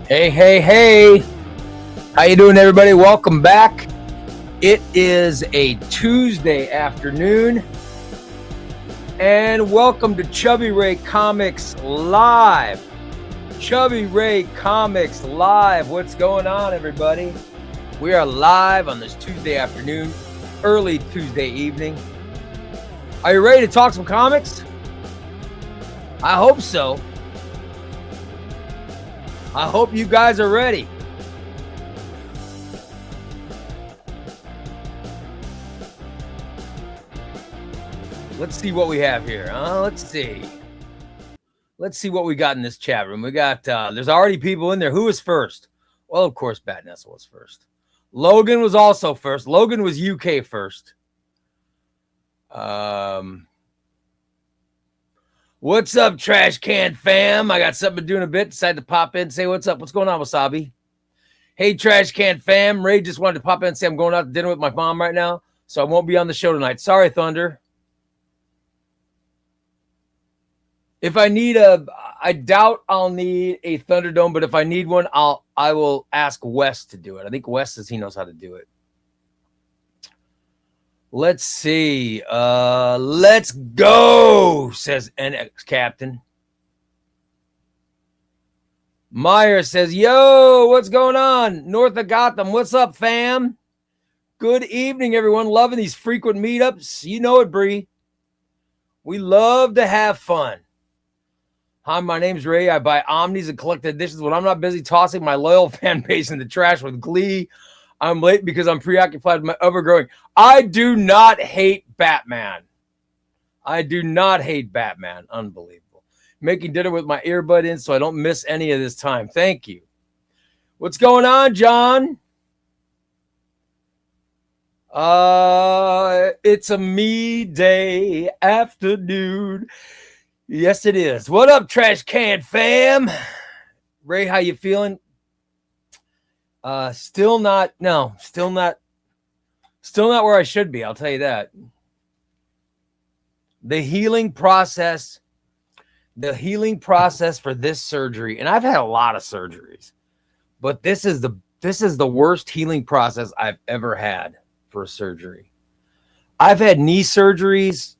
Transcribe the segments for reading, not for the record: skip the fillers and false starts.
Hey, hey, hey. How you doing, everybody? Welcome back. It is a Tuesday afternoon. And welcome to Chubbyray Comics Live. Chubbyray Comics Live. What's going on, everybody? We are live on this Tuesday afternoon, early Tuesday evening. Are you ready to talk some comics? I hope so. I hope you guys are ready. Let's see what we have here. Let's see what we got in this chat room. We got, there's already people in there. Who was first? Well, of course, Bat Nestle was first. Logan was also first. Logan was UK first. What's up, Trash Can Fam? I got something to do in a bit. Decided to pop in and say what's up. What's going on, Wasabi? Hey, Trash Can Fam. Ray just wanted to pop in and say I'm going out to dinner with my mom right now, so I won't be on the show tonight. Sorry, Thunder. If I need I doubt I'll need a Thunderdome, but if I need one, I will ask Wes to do it. I think Wes says he knows how to do it. Let's see. Let's go, says NX Captain. Meyer says, yo, what's going on? North of Gotham. What's up, fam? Good evening, everyone. Loving these frequent meetups. You know it, Bree. We love to have fun. Hi, my name's Ray. I buy Omnis and collected editions when I'm not busy tossing my loyal fan base in the trash with glee. I'm late because I'm preoccupied with my ever-growing. I do not hate Batman. I do not hate Batman. Unbelievable. Making dinner with my earbud in so I don't miss any of this time. Thank you. What's going on, John? It's a me day afternoon. Yes, it is. What up, Trash Can Fam? Ray, how you feeling? Still not where I should be. I'll tell you that. The healing process for this surgery, and I've had a lot of surgeries, but this is the worst healing process I've ever had for a surgery. I've had knee surgeries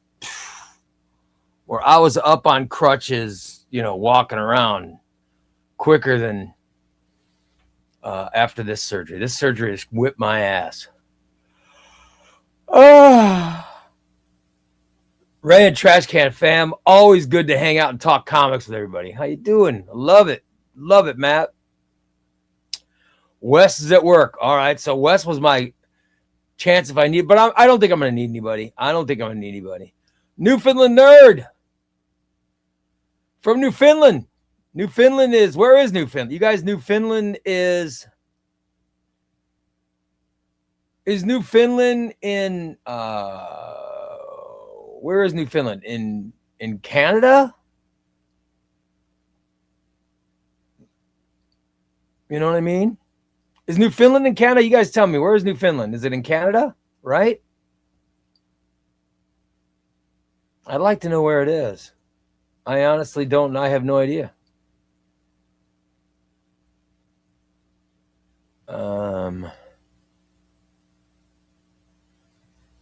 where I was up on crutches, walking around quicker than after this surgery. This surgery has whipped my ass. Ray and Trash Can Fam, always good to hang out and talk comics with everybody. How you doing? Love it. Love it, Matt. Wes is at work. All right, so Wes was my chance if I need, but I don't think I'm going to need anybody. Newfoundland Nerd from Newfoundland. Newfoundland is, where is Newfoundland? You guys, Newfoundland is Newfoundland in, where is Newfoundland? In Canada? You know what I mean? Is Newfoundland in Canada? You guys tell me, where is Newfoundland? Is it in Canada? Right? I'd like to know where it is. I honestly don't. I have no idea.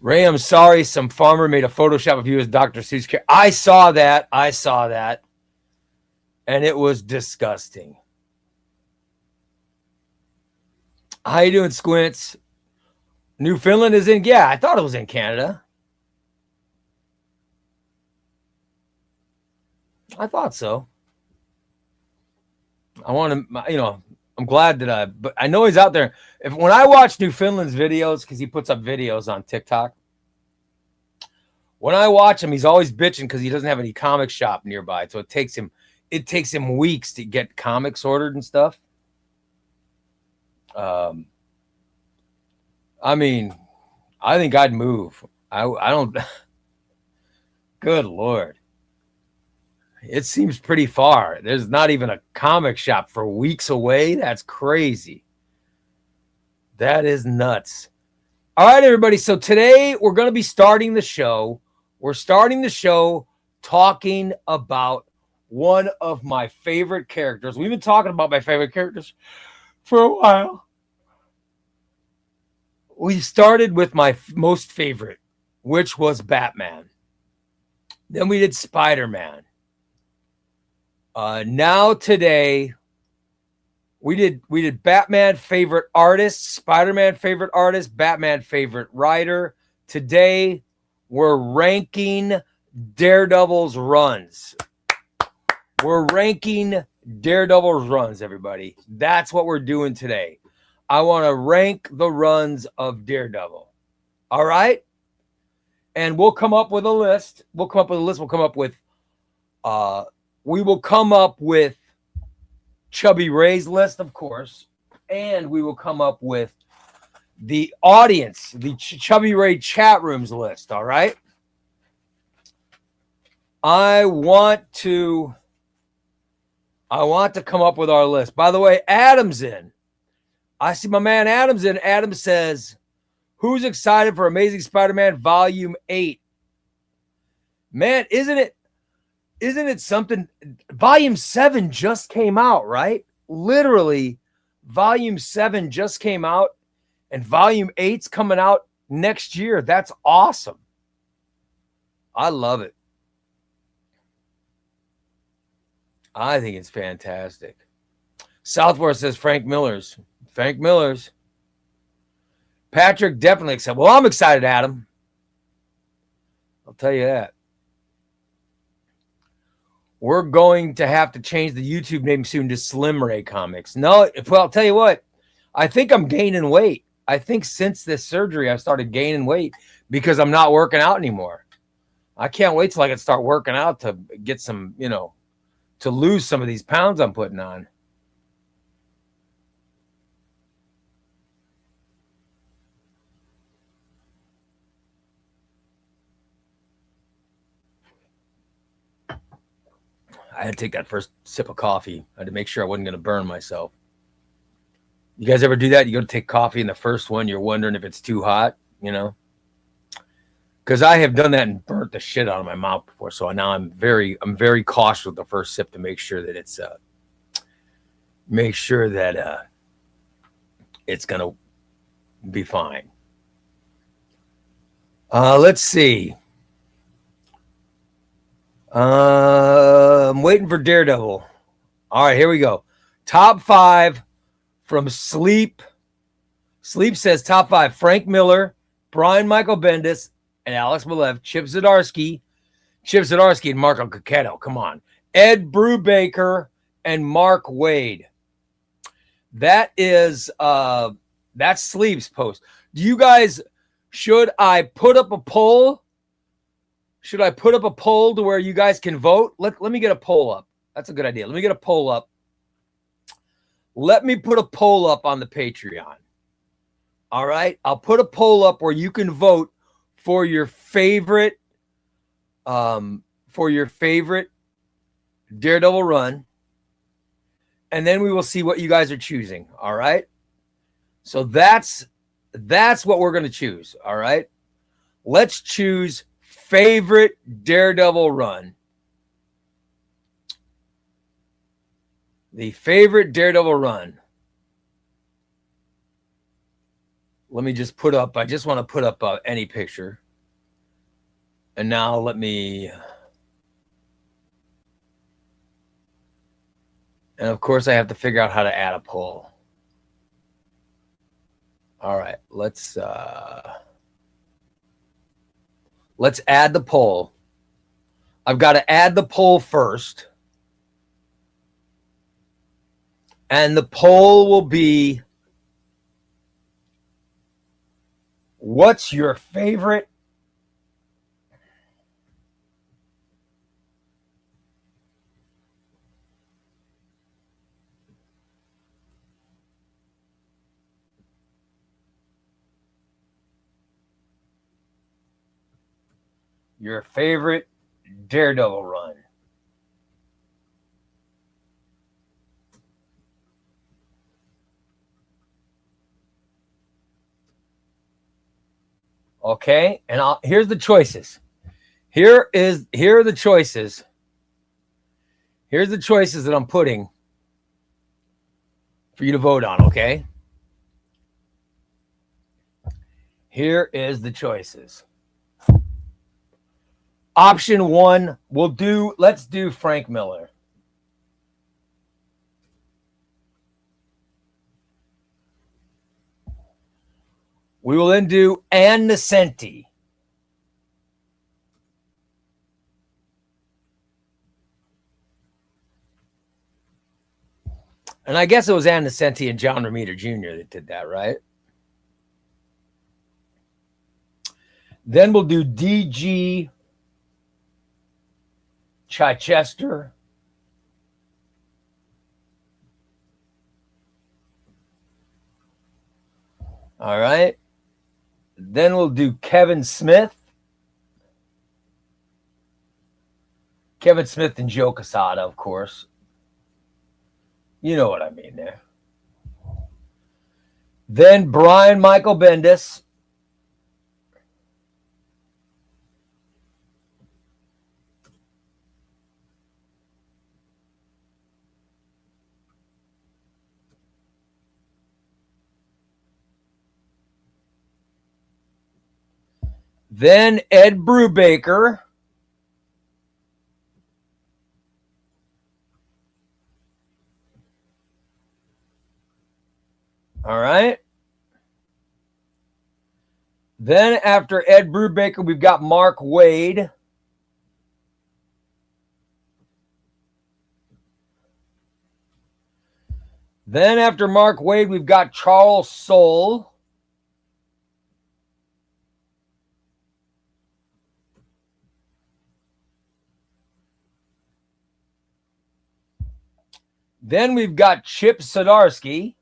Ray, I'm sorry. Some farmer made a Photoshop of you as Dr. Seuss character. I saw that. And it was disgusting. How you doing, Squints? Newfoundland is in, yeah, I thought it was in Canada. I thought so. I want to, I'm glad that but I know he's out there. When I watch Newfoundland's videos, because he puts up videos on TikTok, when I watch him, he's always bitching because he doesn't have any comic shop nearby. So it takes him weeks to get comics ordered and stuff. I mean, I think I'd move. I don't. Good Lord. It seems pretty far. There's not even a comic shop for weeks away. That's crazy. That is nuts. All right, everybody. So today we're going to be starting the show. We're starting the show talking about one of my favorite characters. We've been talking about my favorite characters for a while. We started with my most favorite, which was Batman. Then we did Spider-Man. Now today, we did Batman favorite artist, Spider-Man favorite artist, Batman favorite writer. Today, we're ranking Daredevil's runs. We're ranking Daredevil's runs, everybody. That's what we're doing today. I want to rank the runs of Daredevil. All right? And we'll come up with a list. We will come up with Chubbyray's list, of course. And we will come up with the audience, the Chubbyray chat rooms list. All right? I want to come up with our list. By the way, Adam's in. I see my man Adam's in. Adam says, who's excited for Amazing Spider-Man Volume 8? Man, isn't it something? Volume 7 just came out, right? Literally, Volume 7 just came out, and Volume 8's coming out next year. That's awesome. I love it. I think it's fantastic. Southwest says Frank Miller's. Patrick definitely excited. Well, I'm excited, Adam. I'll tell you that. We're going to have to change the YouTube name soon to Slim Ray Comics. No, well, I'll tell you what. I think I'm gaining weight. I think since this surgery, I started gaining weight because I'm not working out anymore. I can't wait till I can start working out to get some, to lose some of these pounds I'm putting on. I had to take that first sip of coffee. I had to make sure I wasn't going to burn myself. You guys ever do that? You go to take coffee and the first one, you're wondering if it's too hot, Because I have done that and burnt the shit out of my mouth before. So now I'm very cautious with the first sip to make sure that it's it's gonna be fine. Let's see. I'm waiting for Daredevil. All right, here we go. Top 5 from Sleep. Sleep says top 5: Frank Miller, Brian Michael Bendis, and Alex Malev, Chip Zdarsky and Marco Cacchetto. Come on. Ed Brubaker and Mark Waid. That is that's Sleep's post. Do you guys, should I put up a poll? Should I put up a poll to where you guys can vote? Let me get a poll up. That's a good idea. Let me get a poll up. Let me put a poll up on the Patreon. All right. I'll put a poll up where you can vote for your favorite Daredevil run. And then we will see what you guys are choosing. All right. So that's what we're going to choose. All right. Let's choose favorite Daredevil run. The favorite Daredevil run. Let me just put up, I just want to put up any picture. And now and of course I have to figure out how to add a poll. All right, let's add the poll. I've got to add the poll first. And the poll will be, what's your favorite? Your favorite Daredevil run. Okay, and here's the choices. Here are the choices. Here's the choices that I'm putting for you to vote on, okay? Here is the choices. Option 1, let's do Frank Miller. We will then do Ann Nesenti. And I guess it was Ann Nesenti and John Romita Jr. that did that, right? Then we'll do D.G. Chichester. All right. Then we'll do Kevin Smith. Kevin Smith and Joe Quesada, of course. You know what I mean there. Then Brian Michael Bendis. Then Ed Brubaker. All right. Then after Ed Brubaker, we've got Mark Waid. Then after Mark Waid, we've got Charles Soule. Then we've got Chip Zdarsky.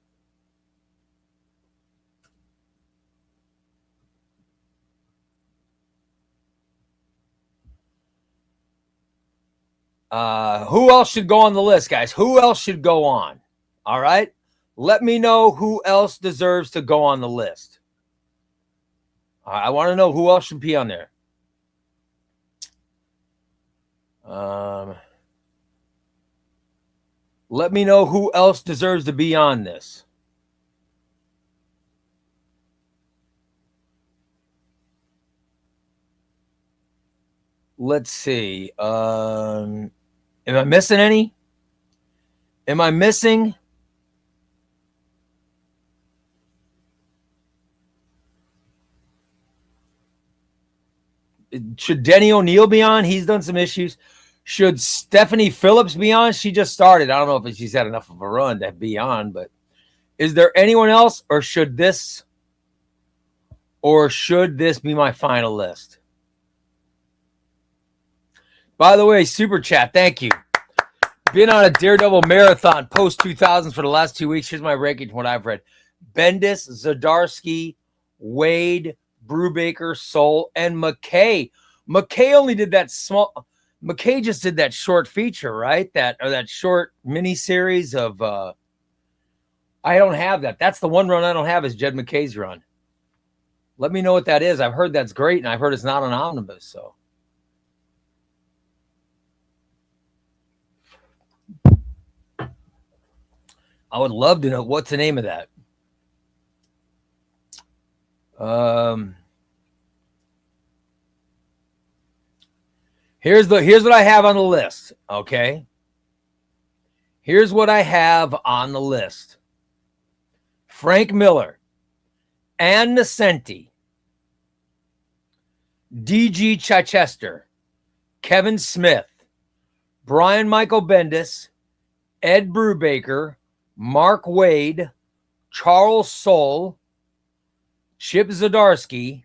Who else should go on the list, guys? Who else should go on? All right. Let me know who else deserves to go on the list. I want to know who else should be on there. Let me know who else deserves to be on this. Let's see. Am I missing any? Am I missing? Should Denny O'Neil be on? He's done some issues. Should Stephanie Phillips be on? She just started. I don't know if she's had enough of a run to be on, but is there anyone else, or should this be my final list? By the way, Super Chat, thank you. Been on a Daredevil marathon post 2000s for the last 2 weeks. Here's my ranking from what I've read. Bendis, Zdarsky, Wade, Brubaker, Soule, and McKay. McKay only did that small. McKay just did that short feature, right? That short mini series of. I don't have that. That's the one run I don't have is Jed McKay's run. Let me know what that is. I've heard that's great, and I've heard it's not an omnibus. So. I would love to know what's the name of that. Here's what I have on the list. Okay. Here's what I have on the list. Frank Miller, Ann Nesenti, D.G. Chichester, Kevin Smith, Brian Michael Bendis, Ed Brubaker, Mark Waid, Charles Soule, Chip Zdarsky.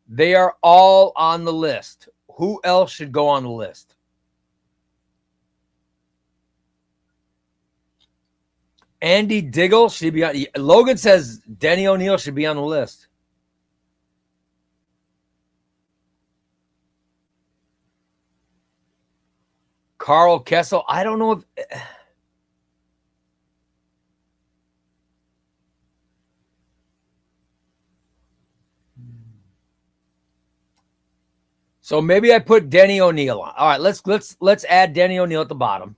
They are all on the list. Who else should go on the list? Andy Diggle should be on. Logan says Denny O'Neil should be on the list. Carl Kessel. I don't know if. So maybe I put Denny O'Neil on. All right, let's add Denny O'Neil at the bottom,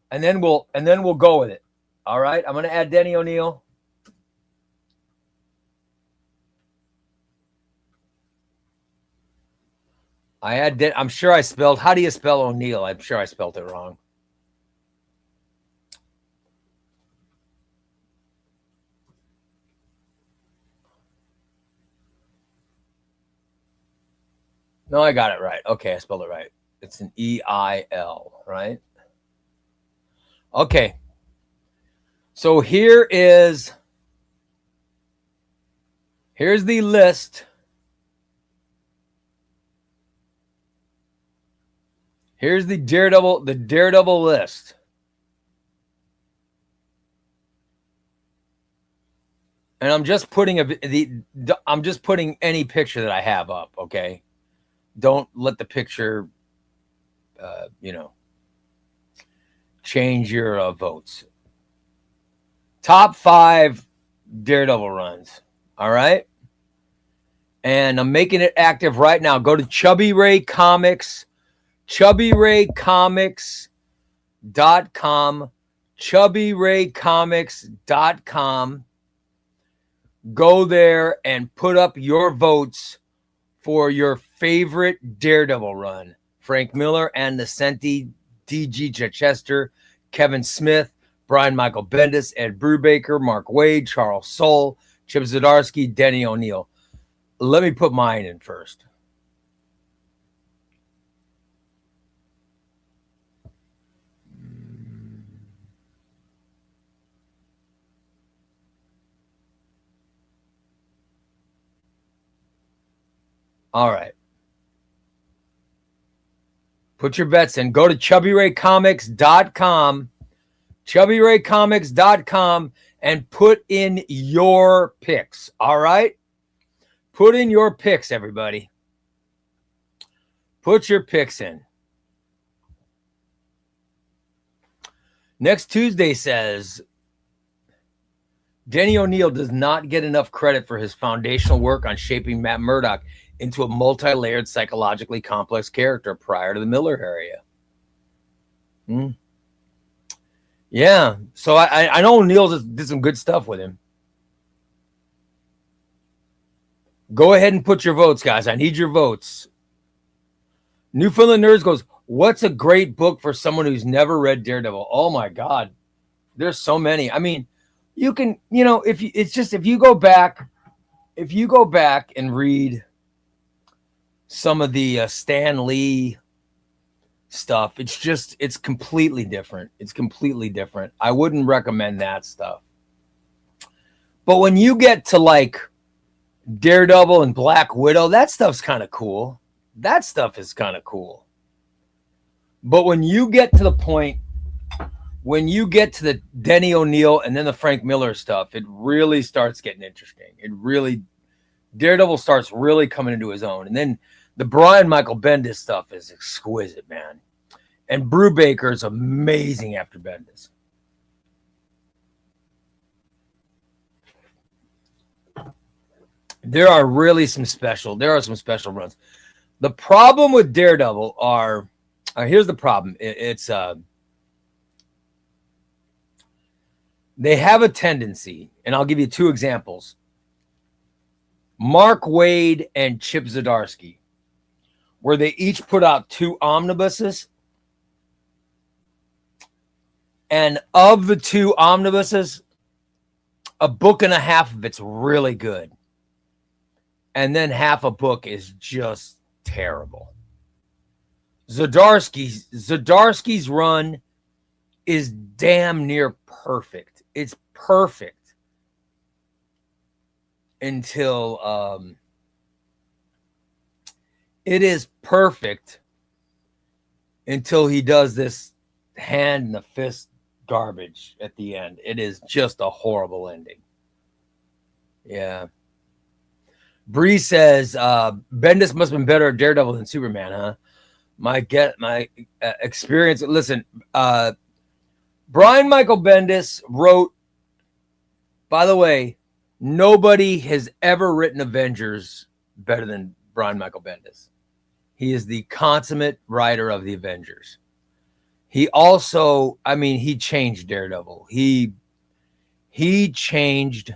and then we'll go with it. All right, I'm gonna add Denny O'Neil. I'm sure I spelled. How do you spell O'Neil? I'm sure I spelled it wrong. No, I got it right. Okay, I spelled it right. It's an E-I-L, right? Okay. So here's the list. Here's the Daredevil list. And I'm just putting any picture that I have up, okay? Don't let the picture change your votes. Top 5 Daredevil runs. All right? And I'm making it active right now. Go to Chubbyray Comics, ChubbyRayComics.com, ChubbyRayComics.com. Go there and put up your votes for your favorite Daredevil run. Frank Miller, Ann Nocenti, D.G. Chichester, Kevin Smith, Brian Michael Bendis, Ed Brubaker, Mark Waid, Charles Soule, Chip Zdarsky, Denny O'Neil. Let me put mine in first. All right. Put your bets in. Go to ChubbyRayComics.com, ChubbyRayComics.com, and put in your picks. All right? Put in your picks, everybody. Put your picks in. Next Tuesday says, Denny O'Neil does not get enough credit for his foundational work on shaping Matt Murdock into a multi-layered, psychologically complex character prior to the Miller area. Yeah, so I know O'Neil just did some good stuff with him. Go ahead and put your votes, guys. I need your votes. Newfoundland Nerds goes, what's a great book for someone who's never read Daredevil? Oh my God, there's so many. I mean, you can, if you go back and read some of the Stan Lee stuff, it's completely different. It's completely different. I wouldn't recommend that stuff. But when you get to like Daredevil and Black Widow, that stuff's kind of cool. That stuff is kind of cool. But when you get to the point, when you get to the Denny O'Neil and then the Frank Miller stuff, it really starts getting interesting. Daredevil starts really coming into his own. And then the Brian Michael Bendis stuff is exquisite, man. And Brubaker is amazing after Bendis. There are some special runs. The problem with Daredevil here's the problem. It's they have a tendency, and I'll give you 2 examples. Mark Waid and Chip Zdarsky, where they each put out 2 omnibuses. And of the 2 omnibuses, a book and a half of it's really good. And then half a book is just terrible. Zdarsky's run is damn near perfect. It's perfect until it is perfect until he does this hand in the fist garbage at the end. It is just a horrible ending. Yeah. Bree says Bendis must have been better at Daredevil than Superman, huh? My experience. Listen, Brian Michael Bendis wrote. By the way, nobody has ever written Avengers better than Brian Michael Bendis. He is the consummate writer of the Avengers. He also, I mean, he changed Daredevil. He changed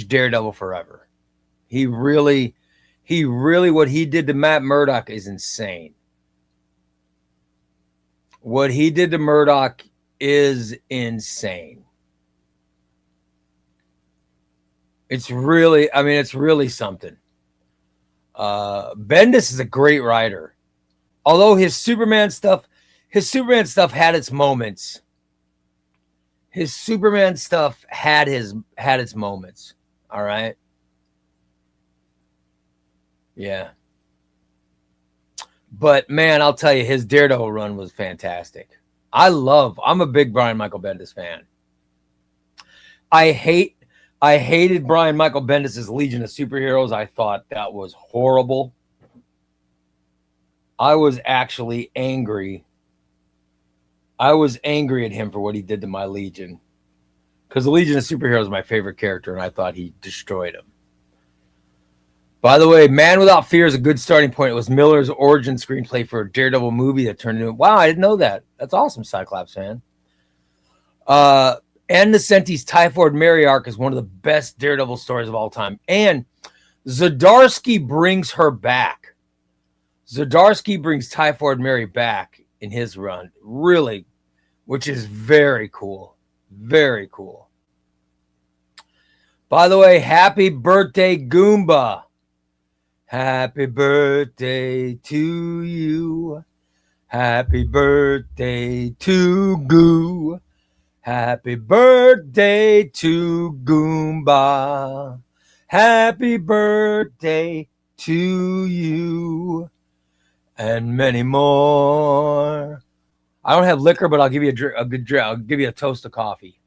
Daredevil forever. He really, what he did to Matt Murdock is insane. What he did to Murdock is insane. It's really, I mean, it's really something. Bendis is a great writer. Although his Superman stuff had its moments. His Superman stuff had its moments. All right. Yeah. But man, I'll tell you, his Daredevil run was fantastic. I'm a big Brian Michael Bendis fan. I hated Brian Michael Bendis' Legion of Superheroes. I thought that was horrible. I was actually angry. I was angry at him for what he did to my Legion. Because the Legion of Superheroes is my favorite character, and I thought he destroyed him. By the way, Man Without Fear is a good starting point. It was Miller's origin screenplay for a Daredevil movie that turned into... Wow, I didn't know that. That's awesome, Cyclops fan. Ann Nesenti's Typhoid Mary arc is one of the best Daredevil stories of all time. And Zdarsky brings her back. Zdarsky brings Typhoid Mary back in his run. Really, which is very cool. Very cool. By the way, happy birthday, Goomba. Happy birthday to you. Happy birthday to Goo. Happy birthday to Goomba. Happy birthday to you. And many more. I don't have liquor, but I'll give you a good drink. I'll give you a toast of coffee.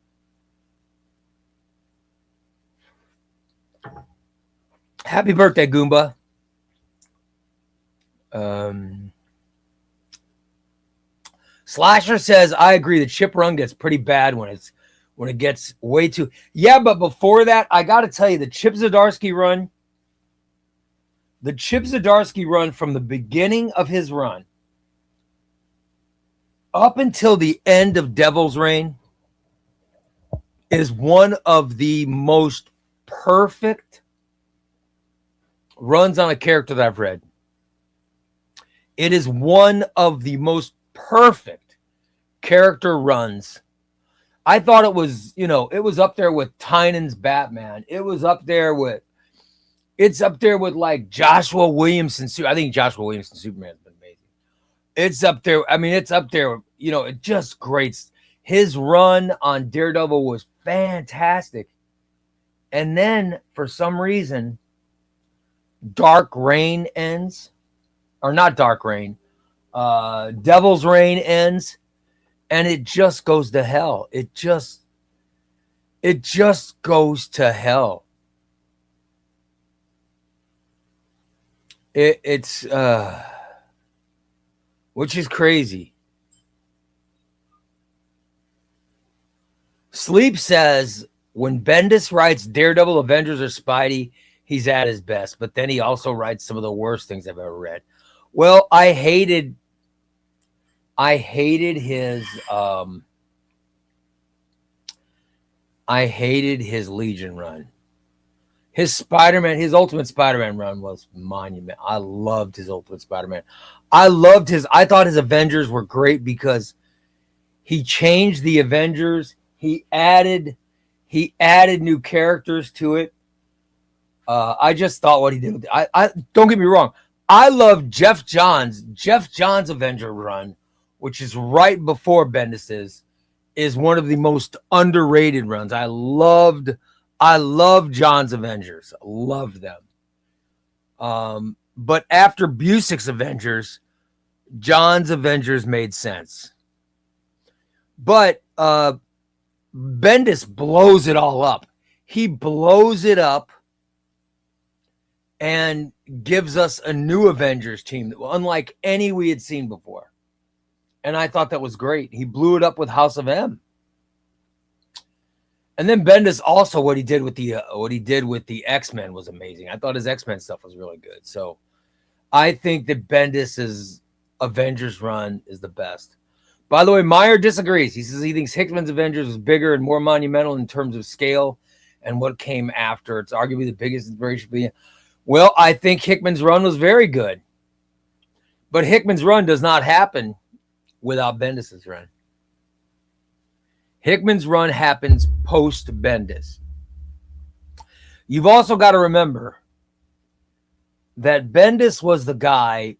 Happy birthday, Goomba. Slasher says, I agree. The Chip run gets pretty bad when it gets way too. Yeah, but before that, I got to tell you, the Chip Zdarsky run from the beginning of his run up until the end of Devil's Reign is one of the most perfect runs on a character that I've read. It is one of the most perfect character runs. I thought it was, it was up there with Tynan's Batman. It's up there with like Joshua Williamson. I think Joshua Williamson Superman has been amazing. It's up there. I mean, it's up there. It just great. His run on Daredevil was fantastic. And then for some reason, Dark Reign ends. Or not Dark Reign. Devil's Reign ends. And it just goes to hell. It just goes to hell. It's which is crazy. Sleep says when Bendis writes Daredevil, Avengers, or Spidey, he's at his best. But then he also writes some of the worst things I've ever read. Well, I hated his Legion run. His Ultimate Spider-Man run was monumental. I loved his Ultimate Spider-Man. I thought his Avengers were great because he changed the Avengers. He added new characters to it. I just thought what he did. I don't get me wrong. I love Jeff Johns' Avenger run, which is right before Bendis's, is one of the most underrated runs. I loved John's Avengers. I loved them. But after Busick's Avengers, John's Avengers made sense. But Bendis blows it all up. He blows it up and gives us a new Avengers team, unlike any we had seen before. And I thought that was great. He blew it up with House of M. And then Bendis also what he did with the X-Men was amazing. I thought his X-Men stuff was really good. So I think that Bendis's Avengers run is the best. By the way, Meyer disagrees. He says he thinks Hickman's Avengers was bigger and more monumental in terms of scale and what came after. It's arguably the biggest inspiration. Well, I think Hickman's run was very good. But Hickman's run does not happen without Bendis's run. Hickman's run happens post-Bendis. You've also got to remember that Bendis was the guy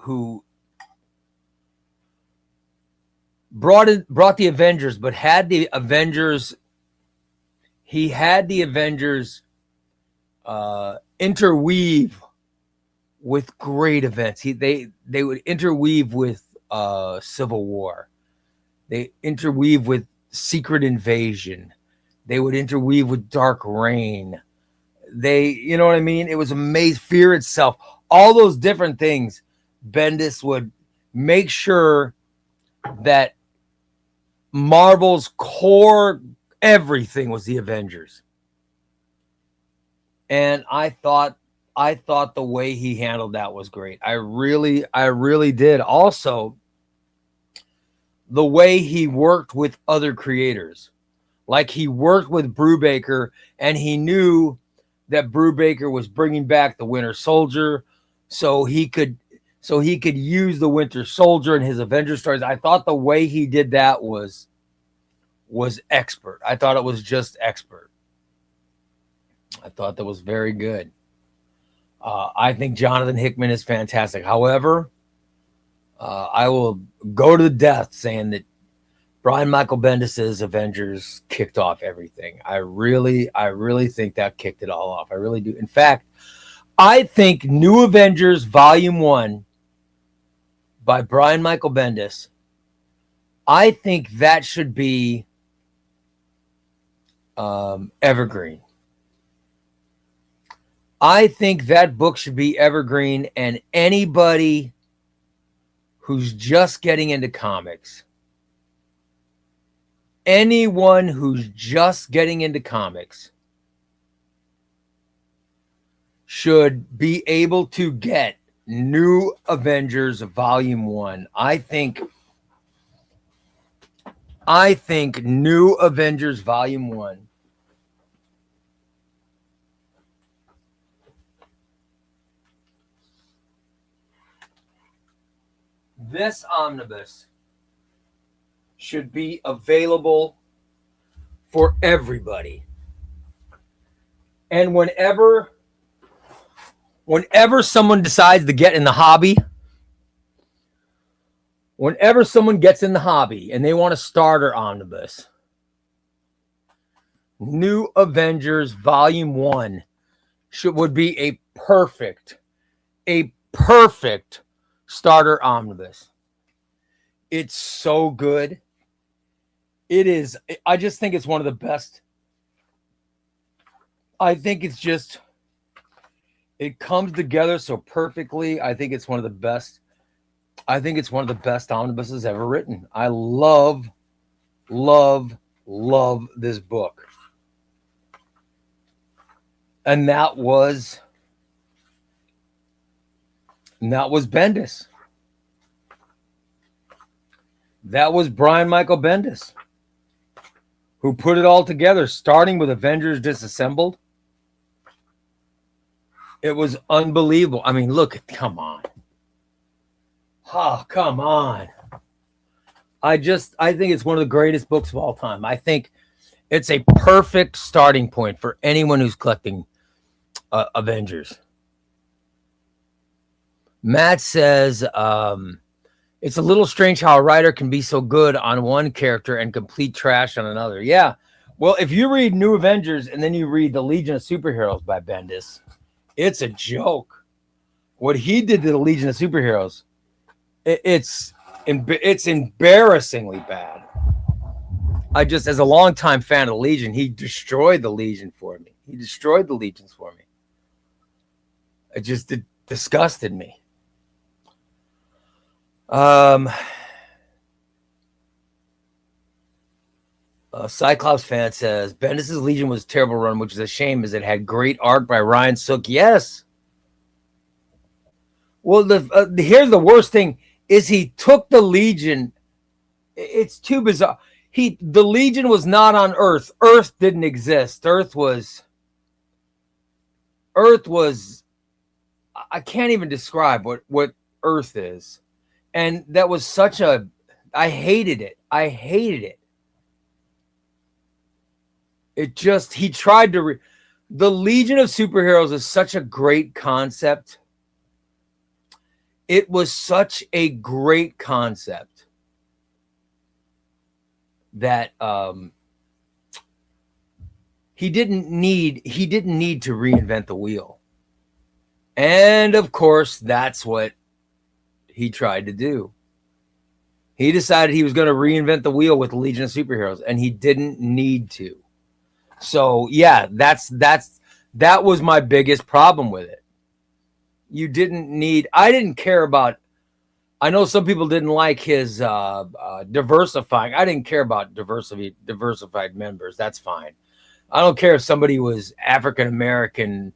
who brought the Avengers, but had the Avengers interweave with great events. They would interweave with Civil War. They interweave with Secret Invasion. They would interweave with Dark Reign. You know what I mean? It was amazing. Fear itself. All those different things. Bendis would make sure that Marvel's core everything was the Avengers. And I thought the way he handled that was great. I really did. Also, the way he worked with other creators. Like he worked with Brubaker, and he knew that Brubaker was bringing back the Winter Soldier, so he could use the Winter Soldier in his Avengers stories. I thought the way he did that was expert. I thought it was just expert. I thought that was very good. I think Jonathan Hickman is fantastic. However, I will go to the death saying that Brian Michael Bendis's Avengers kicked off everything. I really think that kicked it all off. I really do. In fact, I think New Avengers Volume 1 by Brian Michael Bendis, I think that should be evergreen. I think that book should be evergreen, and anybody who's just getting into comics, anyone who's just getting into comics should be able to get New Avengers Volume 1. I think New Avengers Volume 1 this omnibus should be available for everybody. And whenever someone decides to get in the hobby, whenever someone gets in the hobby and they want a starter omnibus, New Avengers Volume 1 would be a perfect starter omnibus. It's so good. It is. I just think it's one of the best. I think it's just, it comes together so perfectly. I think it's one of the best. I think it's one of the best omnibuses ever written. I love this book. And that was Bendis. That was Brian Michael Bendis, who put it all together, starting with Avengers Disassembled. It was unbelievable. I mean, look, come on. Oh, come on. I think it's one of the greatest books of all time. I think it's a perfect starting point for anyone who's collecting Avengers. Matt says, it's a little strange how a writer can be so good on one character and complete trash on another. Yeah. Well, if you read New Avengers and then you read The Legion of Superheroes by Bendis, it's a joke. What he did to The Legion of Superheroes, it's embarrassingly bad. I just, as a longtime fan of the Legion, he destroyed the Legion for me. He destroyed the Legions for me. It just disgusted me. Cyclops fan says Bendis' Legion was a terrible run, which is a shame, as it had great art by Ryan Sook. Yes. Well, here's the worst thing: is he took the Legion. It's too bizarre. The Legion was not on Earth. Earth didn't exist. Earth was. I can't even describe what Earth is, and that was such a. I hated it. It just, he tried to. The Legion of Superheroes is such a great concept. It was such a great concept that he didn't need to reinvent the wheel. And of course, that's what he tried to do. He decided he was going to reinvent the wheel with the Legion of Superheroes, and he didn't need to. So yeah, that was my biggest problem with it. I didn't care about. I know some people didn't like his diversifying. I didn't care about diversified members. That's fine. I don't care if somebody was African American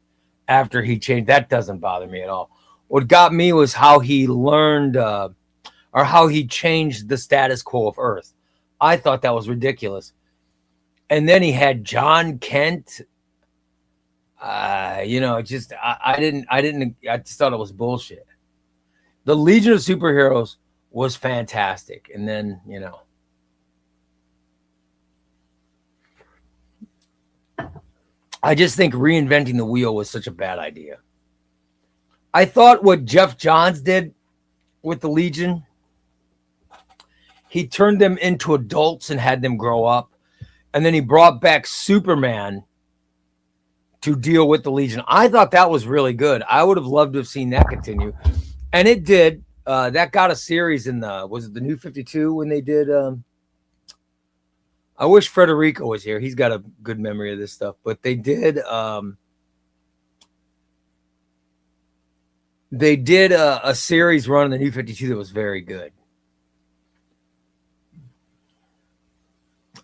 after he changed. That doesn't bother me at all. What got me was how he learned or how he changed the status quo of Earth. I thought that was ridiculous. And then he had John Kent. I just thought it was bullshit. The Legion of Superheroes was fantastic. And then, I just think reinventing the wheel was such a bad idea. I thought what Jeff Johns did with the Legion, he turned them into adults and had them grow up. And then he brought back Superman to deal with the Legion. I thought that was really good. I would have loved to have seen that continue. And it did. That got a series in was it the New 52 when they did? I wish Federico was here. He's got a good memory of this stuff. But they did. They did a series run in the New 52 that was very good.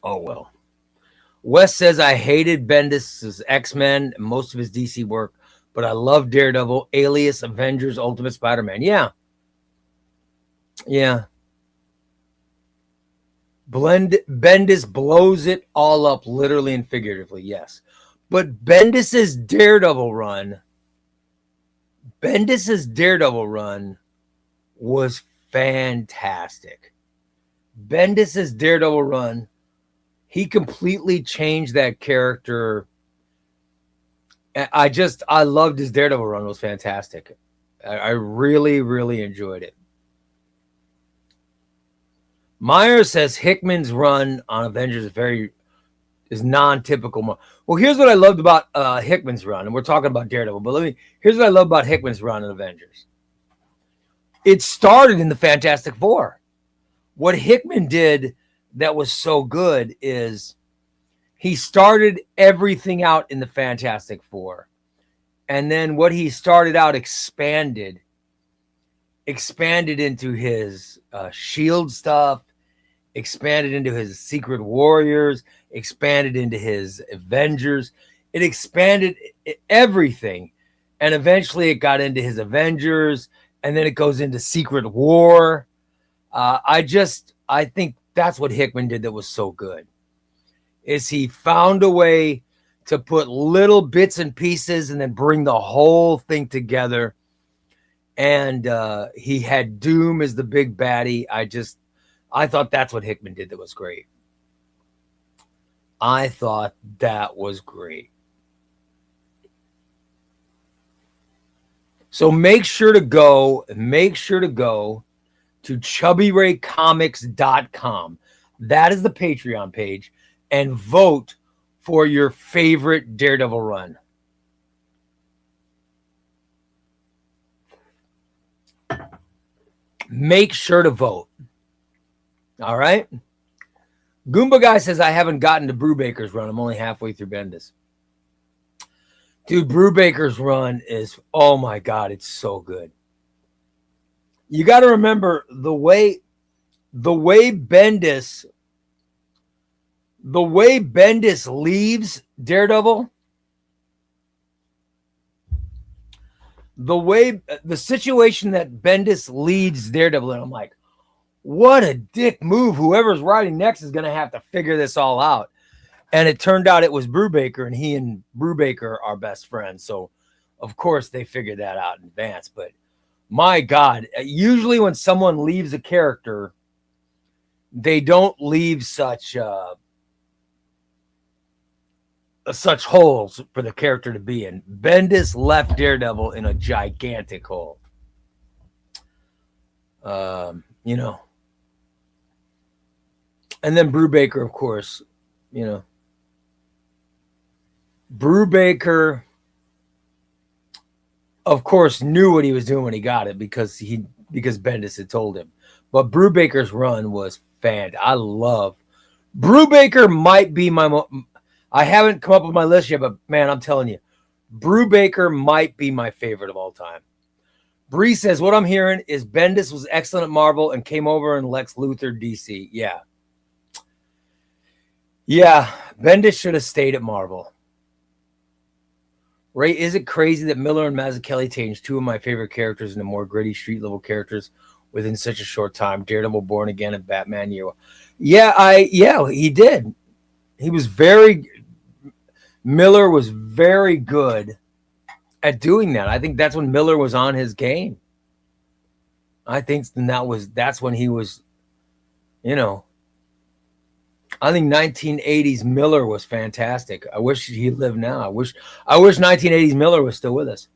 Oh, well. Wes says, I hated Bendis' X-Men and most of his DC work, but I love Daredevil, Alias, Avengers, Ultimate Spider-Man. Yeah. Bendis blows it all up, literally and figuratively, yes. But Bendis' Daredevil run was fantastic. Bendis' Daredevil run, he completely changed that character. I loved his Daredevil run. It was fantastic. I really, really enjoyed it. Meyer says Hickman's run on Avengers is non-typical. Well, here's what I loved about Hickman's run, and we're talking about Daredevil, but here's what I love about Hickman's run in Avengers. It started in the Fantastic Four. What Hickman did that was so good is he started everything out in the Fantastic Four. And then what he started out expanded into his Shield stuff, expanded into his Secret Warriors, expanded into his Avengers. It expanded everything. And eventually it got into his Avengers, and then it goes into Secret War. I think that's what Hickman did that was so good, is he found a way to put little bits and pieces and then bring the whole thing together. And he had Doom as the big baddie. I thought that's what Hickman did that was great. I thought that was great. So make sure to go to ChubbyRayComics.com. That is the Patreon page, and vote for your favorite Daredevil run. Make sure to vote. All right. Goomba Guy says, I haven't gotten to Brubaker's run. I'm only halfway through Bendis. Dude, Brubaker's run is, oh my God, it's so good. You got to remember the way Bendis The way Bendis leaves Daredevil, the situation that Bendis leads Daredevil, and I'm like, what a dick move. Whoever's writing next is going to have to figure this all out. And it turned out it was Brubaker, and he and Brubaker are best friends. So, of course, they figured that out in advance. But my God, usually when someone leaves a character, they don't leave such holes for the character to be in. Bendis left Daredevil in a gigantic hole. You know. And then Brubaker, of course, you know. Brubaker, of course, knew what he was doing when he got it because Bendis had told him. But Brubaker's run was I love Brubaker. Might be I haven't come up with my list yet, but man, I'm telling you, Brubaker might be my favorite of all time. Bree says, what I'm hearing is Bendis was excellent at Marvel and came over in Lex Luthor DC. Yeah. Yeah, Bendis should have stayed at Marvel. Ray, is it crazy that Miller and Mazzucchelli changed two of my favorite characters into more gritty street-level characters within such a short time? Daredevil, Born Again, and Batman Year. Yeah, he did. He was Miller was very good at doing that. I think that's when Miller was on his game. I think that's when he was, you know. I think 1980s Miller was fantastic. I wish he lived now. I wish 1980s Miller was still with us.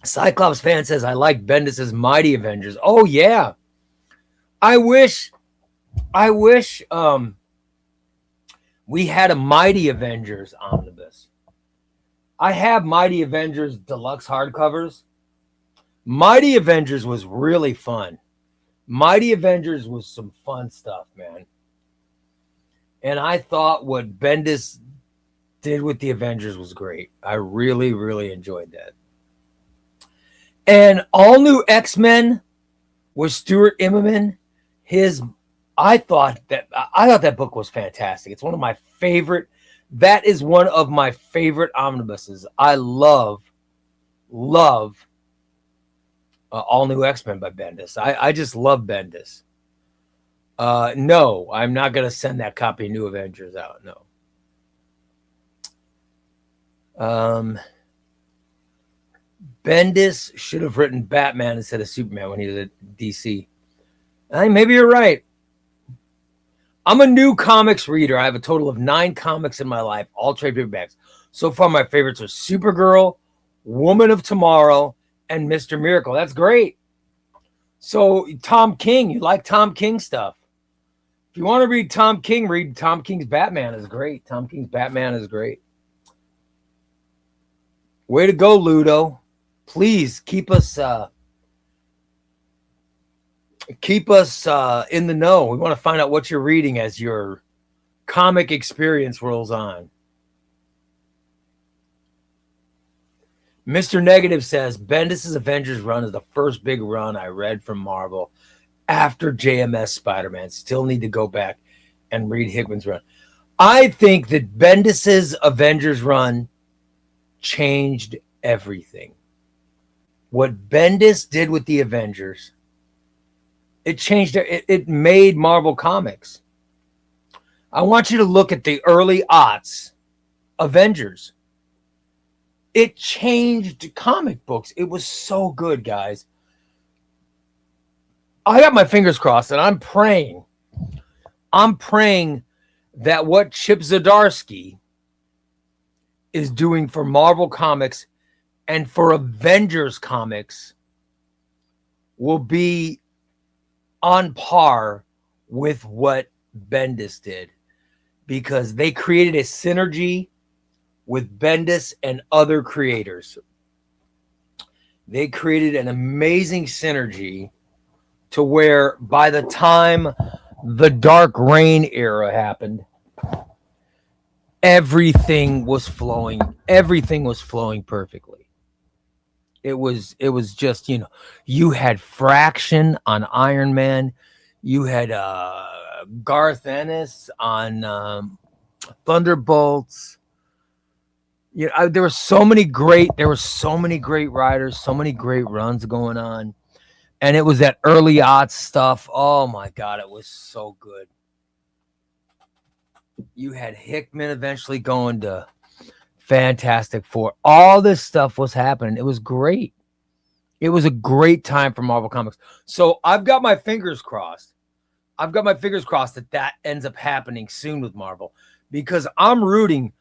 Cyclops fan says, I like Bendis' Mighty Avengers. Oh yeah. I wish we had a Mighty Avengers omnibus. I have Mighty Avengers deluxe hardcovers. Mighty Avengers was really fun. Mighty Avengers was some fun stuff, man. And I thought what Bendis did with the Avengers was great. I really, really enjoyed that. And All New X-Men with Stuart Immonen. I thought that book was fantastic. It's one of my favorite. That is one of my favorite omnibuses. I love All New X-Men by Bendis. I just love Bendis. No, I'm not going to send that copy of New Avengers out. No. Bendis should have written Batman instead of Superman when he was at DC. I think maybe you're right. I'm a new comics reader. I have a total of 9 comics in my life, all trade paperbacks. So far, my favorites are Supergirl, Woman of Tomorrow, and Mr. Miracle. That's great. So Tom King, you like Tom King stuff. If you want to read Tom King, read Tom King's Batman is great. Tom King's Batman is great. Way to go, Ludo. Please keep us in the know. We want to find out what you're reading as your comic experience rolls on. Mr. Negative says, Bendis' Avengers run is the first big run I read from Marvel after JMS Spider-Man. Still need to go back and read Hickman's run. I think that Bendis' Avengers run changed everything. What Bendis did with the Avengers, it changed it. It made Marvel Comics. I want you to look at the early aughts Avengers. It changed comic books. It was so good, guys. I got my fingers crossed, and I'm praying that what Chip Zdarsky is doing for Marvel Comics and for Avengers Comics will be on par with what Bendis did, because they created a synergy with Bendis and other creators. They created an amazing synergy to where by the time the Dark Reign era happened, everything was flowing perfectly. It was just, you had Fraction on Iron Man. You had Garth Ennis on Thunderbolts. There were so many great riders, so many great runs going on. And it was that early aughts stuff. Oh my God, it was so good. You had Hickman eventually going to Fantastic Four. All this stuff was happening. It was great. It was a great time for Marvel Comics. So I've got my fingers crossed. that ends up happening soon with Marvel, because I'm rooting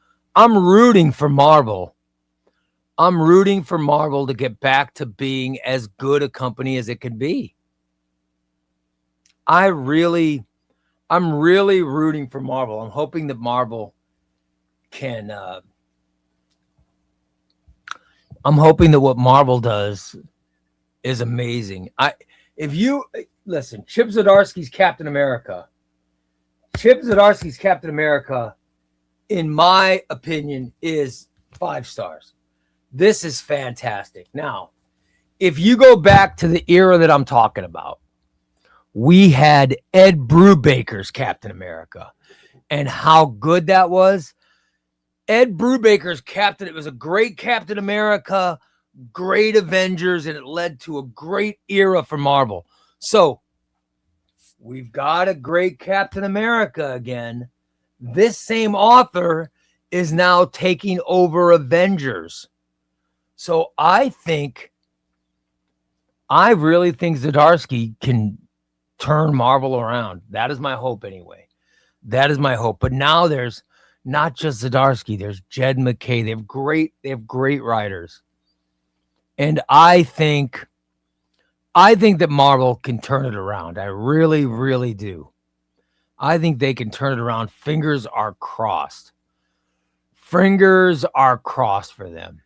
for Marvel. I'm rooting for Marvel to get back to being as good a company as it could be. I'm really rooting for Marvel. I'm hoping that Marvel can I'm hoping that what Marvel does is amazing. If you listen, Chip Zdarsky's Captain America, in my opinion, is 5 stars. This is fantastic. Now, if you go back to the era that I'm talking about, we had Ed Brubaker's Captain America, and how good that was. Ed Brubaker's Captain, it was a great Captain America, great Avengers, and it led to a great era for Marvel. So we've got a great Captain America again. This same author is now taking over Avengers. So I really think Zdarsky can turn Marvel around. That is my hope anyway. But now there's not just Zdarsky, there's Jed McKay. They have great writers. And I think that Marvel can turn it around. I really, really do. I think they can turn it around. Fingers are crossed. Fingers are crossed for them.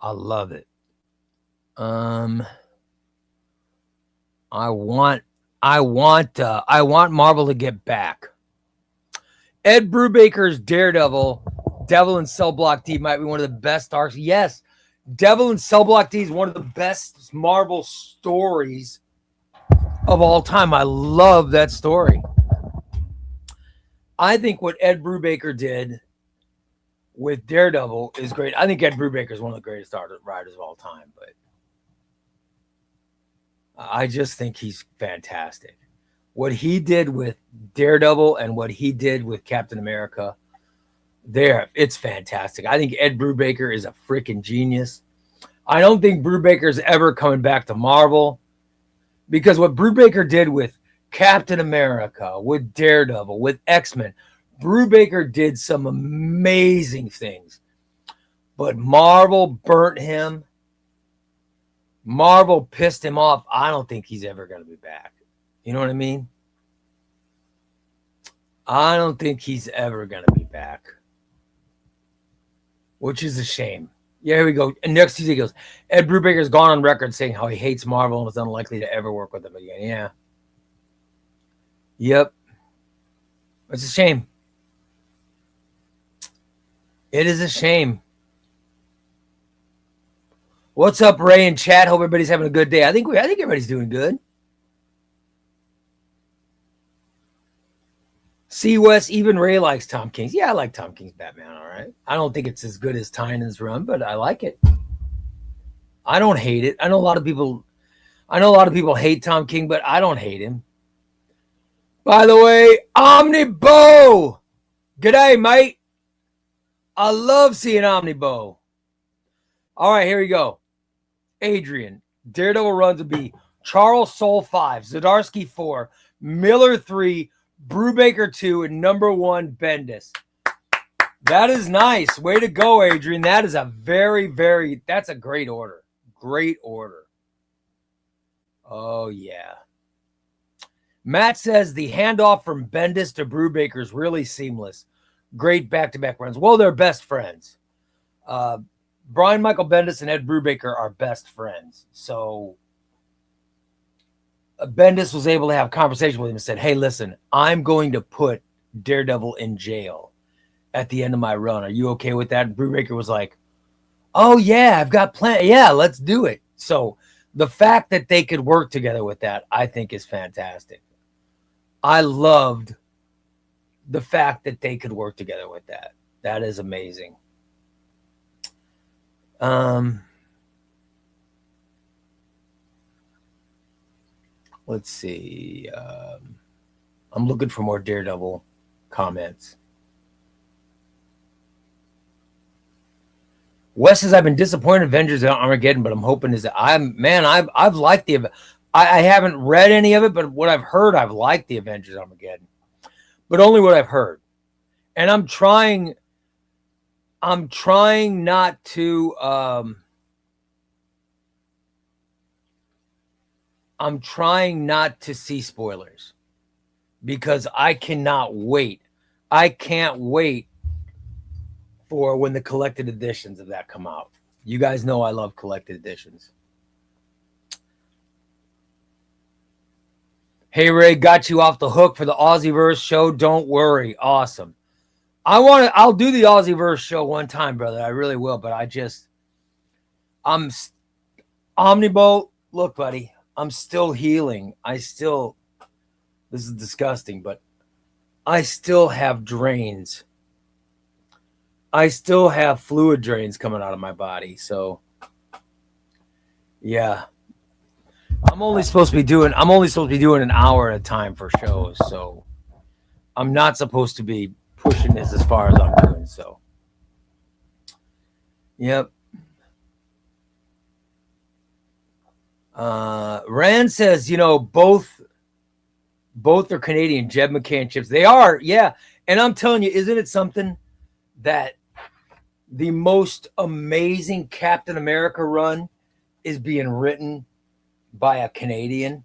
I love it. I want Marvel to get back. Ed Brubaker's Daredevil, Devil in Cell Block D might be one of the best arcs. Yes, Devil in Cell Block D is one of the best Marvel stories of all time. I love that story. I think what Ed Brubaker did with Daredevil is great. I think Ed Brubaker is one of the greatest writers of all time, but I just think he's fantastic. What he did with Daredevil and what he did with Captain America, it's fantastic. I think Ed Brubaker is a freaking genius. I don't think Brubaker's ever coming back to Marvel, because what Brubaker did with Captain America, with Daredevil, with X-Men, Brubaker did some amazing things. But Marvel burnt him. Marvel pissed him off. I don't think he's ever going to be back. You know what I mean? I don't think he's ever going to be back, which is a shame. Yeah, here we go. And next Tuesday goes, Ed Brubaker's gone on record saying how he hates Marvel and is unlikely to ever work with them again. Yeah. Yep. It's a shame. It is a shame. What's up, Ray and chat? Hope everybody's having a good day. I think everybody's doing good. See, Wes, even Ray likes Tom King's. Yeah, I like Tom King's Batman, all right. I don't think it's as good as Tynan's run, but I like it. I don't hate it. I know a lot of people hate Tom King, but I don't hate him. By the way, Omnibo! G'day, mate. I love seeing Omnibo. All right, here we go. Adrian, Daredevil runs would be Charles Soule 5, Zdarsky 4, Miller 3, Brubaker 2, and number 1, Bendis. That is nice. Way to go, Adrian. That is a that's a great order. Great order. Oh, yeah. Matt says the handoff from Bendis to Brubaker is really seamless. Great back-to-back runs. Well, they're best friends. Brian Michael Bendis and Ed Brubaker are best friends. So Bendis was able to have a conversation with him and said, hey, listen, I'm going to put Daredevil in jail at the end of my run. Are you okay with that? And Brubaker was like, Oh yeah, I've got plan. Yeah, let's do it. So the fact that they could work together with that, I think, is fantastic. I loved the fact that they could work together with that. That is amazing. Um, let's see. I'm looking for more Daredevil comments. Wes says I've been disappointed in Avengers and Armageddon, but I'm hoping is that I've liked I haven't read any of it, but what I've heard, I've liked the Avengers Armageddon, but only what I've heard, and I'm trying not to I'm trying not to see spoilers because I cannot wait. I can't wait for when the collected editions of that come out. You guys know I love collected editions. Hey Ray, got you off the hook for the Aussieverse show. Don't worry. Awesome. I'll do the Aussieverse show one time, brother. I really will, but I'm Omnibolt. Look, buddy, I'm still healing. This is disgusting, but I still have drains. I still have fluid drains coming out of my body. So yeah. I'm only supposed to be doing an hour at a time for shows. So I'm not supposed to be pushing this as far as I'm doing. So yep. Rand says, both are Canadian, Jeb McCann chips. They are, yeah. And I'm telling you, isn't it something that the most amazing Captain America run is being written by a Canadian?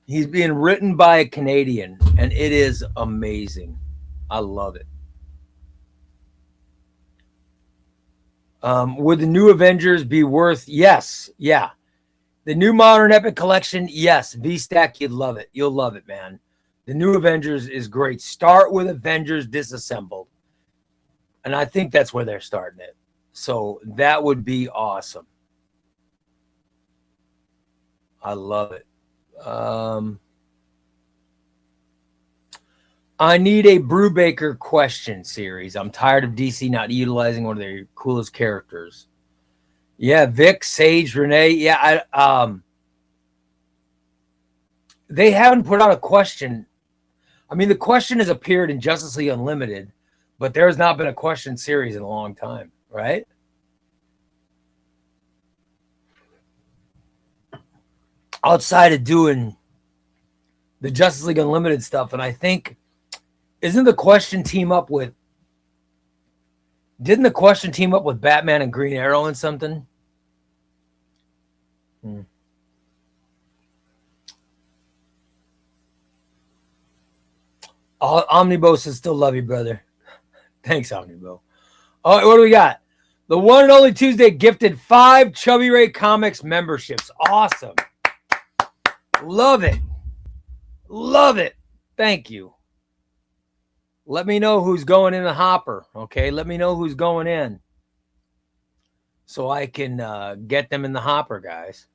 He's being written by a Canadian, and it is amazing. I love it. Would the new Avengers be worth? Yes. Yeah. The new Modern Epic Collection, yes. V-Stack, you'd love it. You'll love it, man. The new Avengers is great. Start with Avengers Disassembled. And I think that's where they're starting it. So that would be awesome. I love it. I need a Brubaker question series. I'm tired of DC not utilizing one of their coolest characters. Yeah, Vic, Sage, Renee. Yeah, they haven't put out a question. I mean, the question has appeared in Justice League Unlimited, but there has not been a question series in a long time, right? Outside of doing the Justice League Unlimited stuff, and I think didn't the question team up with Batman and Green Arrow and something? Omnibo says, still love you, brother. Thanks, Omnibo. All right, what do we got? The one and only Tuesday gifted 5 Chubbyray Comics memberships. Awesome. Love it. Love it. Thank you. Let me know who's going in the hopper, okay? Let me know who's going in so I can get them in the hopper, guys.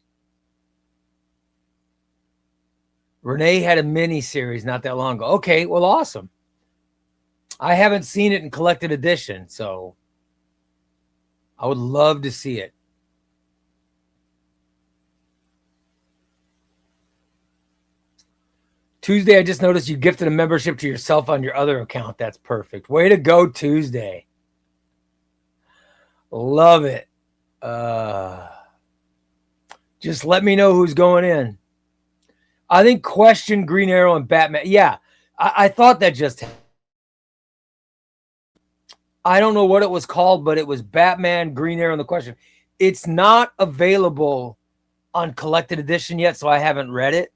Renee had a mini series not that long ago. Okay, well, awesome. I haven't seen it in collected edition, so I would love to see it. Tuesday, I just noticed you gifted a membership to yourself on your other account. That's perfect. Way to go, Tuesday. Love it. Just let me know who's going in. I think question Green Arrow and Batman. Yeah, I thought that just happened. I don't know what it was called, but it was Batman, Green Arrow, and the question. It's not available on collected edition yet, so I haven't read it.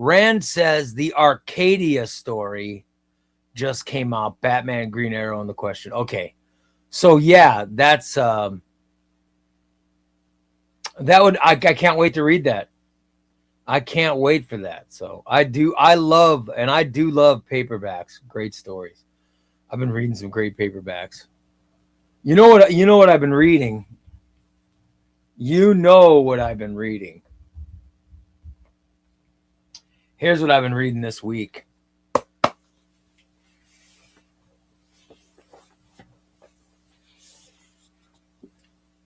Rand says the Arcadia story just came out. Batman, Green Arrow, and the question. Okay. So yeah, that's I can't wait to read that. I can't wait for that. So I do love paperbacks. Great stories. I've been reading some great paperbacks. You know what? You know what I've been reading. You know what I've been reading. Here's what I've been reading this week.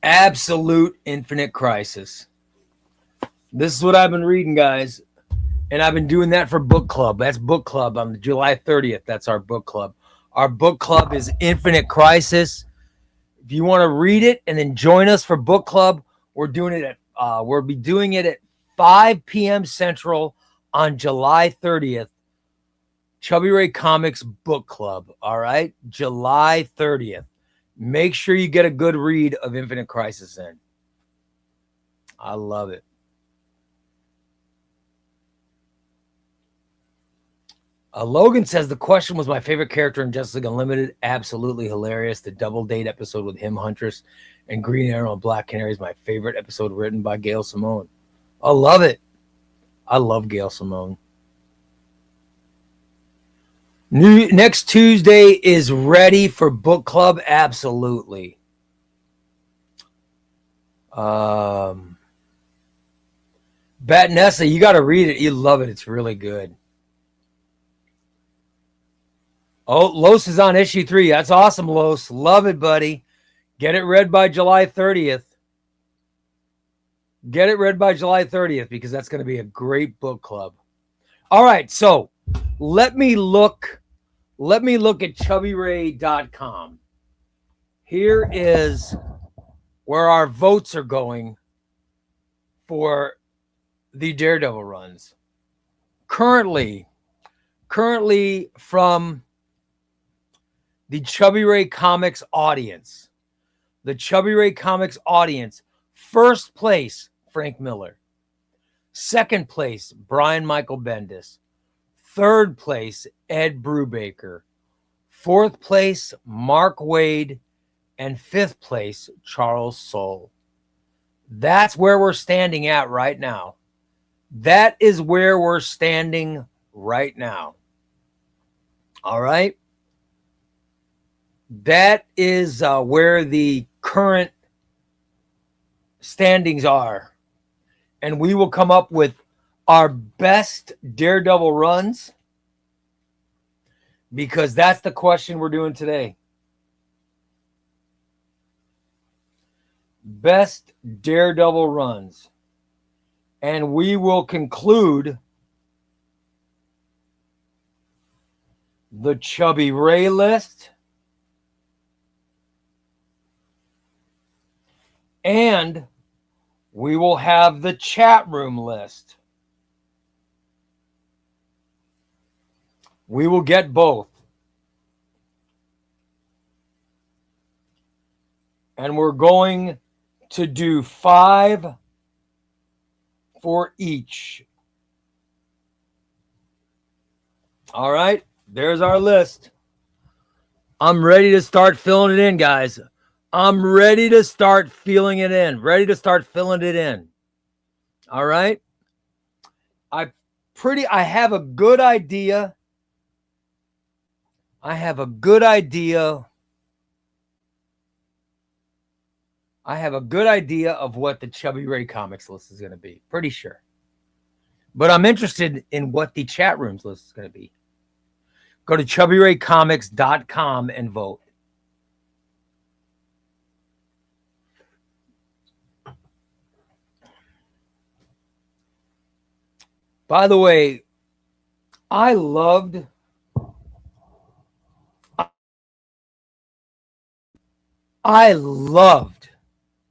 Absolute Infinite Crisis. This is what I've been reading, guys. And I've been doing that for book club. That's book club on July 30th. That's our book club. Our book club is Infinite Crisis. If you want to read it and then join us for book club, we'll be doing it at 5 p.m. Central on July 30th. Chubbyray Comics Book Club. All right, July 30th. Make sure you get a good read of Infinite Crisis in. I love it. Logan says the question was my favorite character in Justice League Unlimited. Absolutely hilarious. The double date episode with him, Huntress, and Green Arrow and Black Canary is my favorite episode written by Gail Simone. I love it. I love Gail Simone. Next Tuesday is ready for book club. Absolutely. Batnessa, you got to read it. You love it. It's really good. Oh, Los is on issue 3. That's awesome, Los. Love it, buddy. Get it read by July 30th. Get it read by July 30th because that's going to be a great book club. All right, so let me look at chubbyray.com. Here is where our votes are going for the Daredevil runs. Currently from the Chubbyray Comics audience. The Chubbyray Comics audience. First place, Frank Miller. Second place, Brian Michael Bendis. Third place, Ed Brubaker. Fourth place, Mark Waid. And fifth place, Charles Soule. That's where we're standing at right now. That is where we're standing right now. All right? That is where the current standings are. And we will come up with our best Daredevil runs because that's the question we're doing today. Best Daredevil runs. And we will conclude the Chubbyray list. And we will have the chat room list. We will get both. And we're going to do 5 for each. All right, there's our list. I'm ready to start filling it in, guys. I'm ready to start feeling it in. Ready to start filling it in. All right. I have a good idea. I have a good idea of what the Chubbyray Comics list is going to be. Pretty sure. But I'm interested in what the chat rooms list is going to be. Go to chubbyraycomics.com and vote. By the way, I loved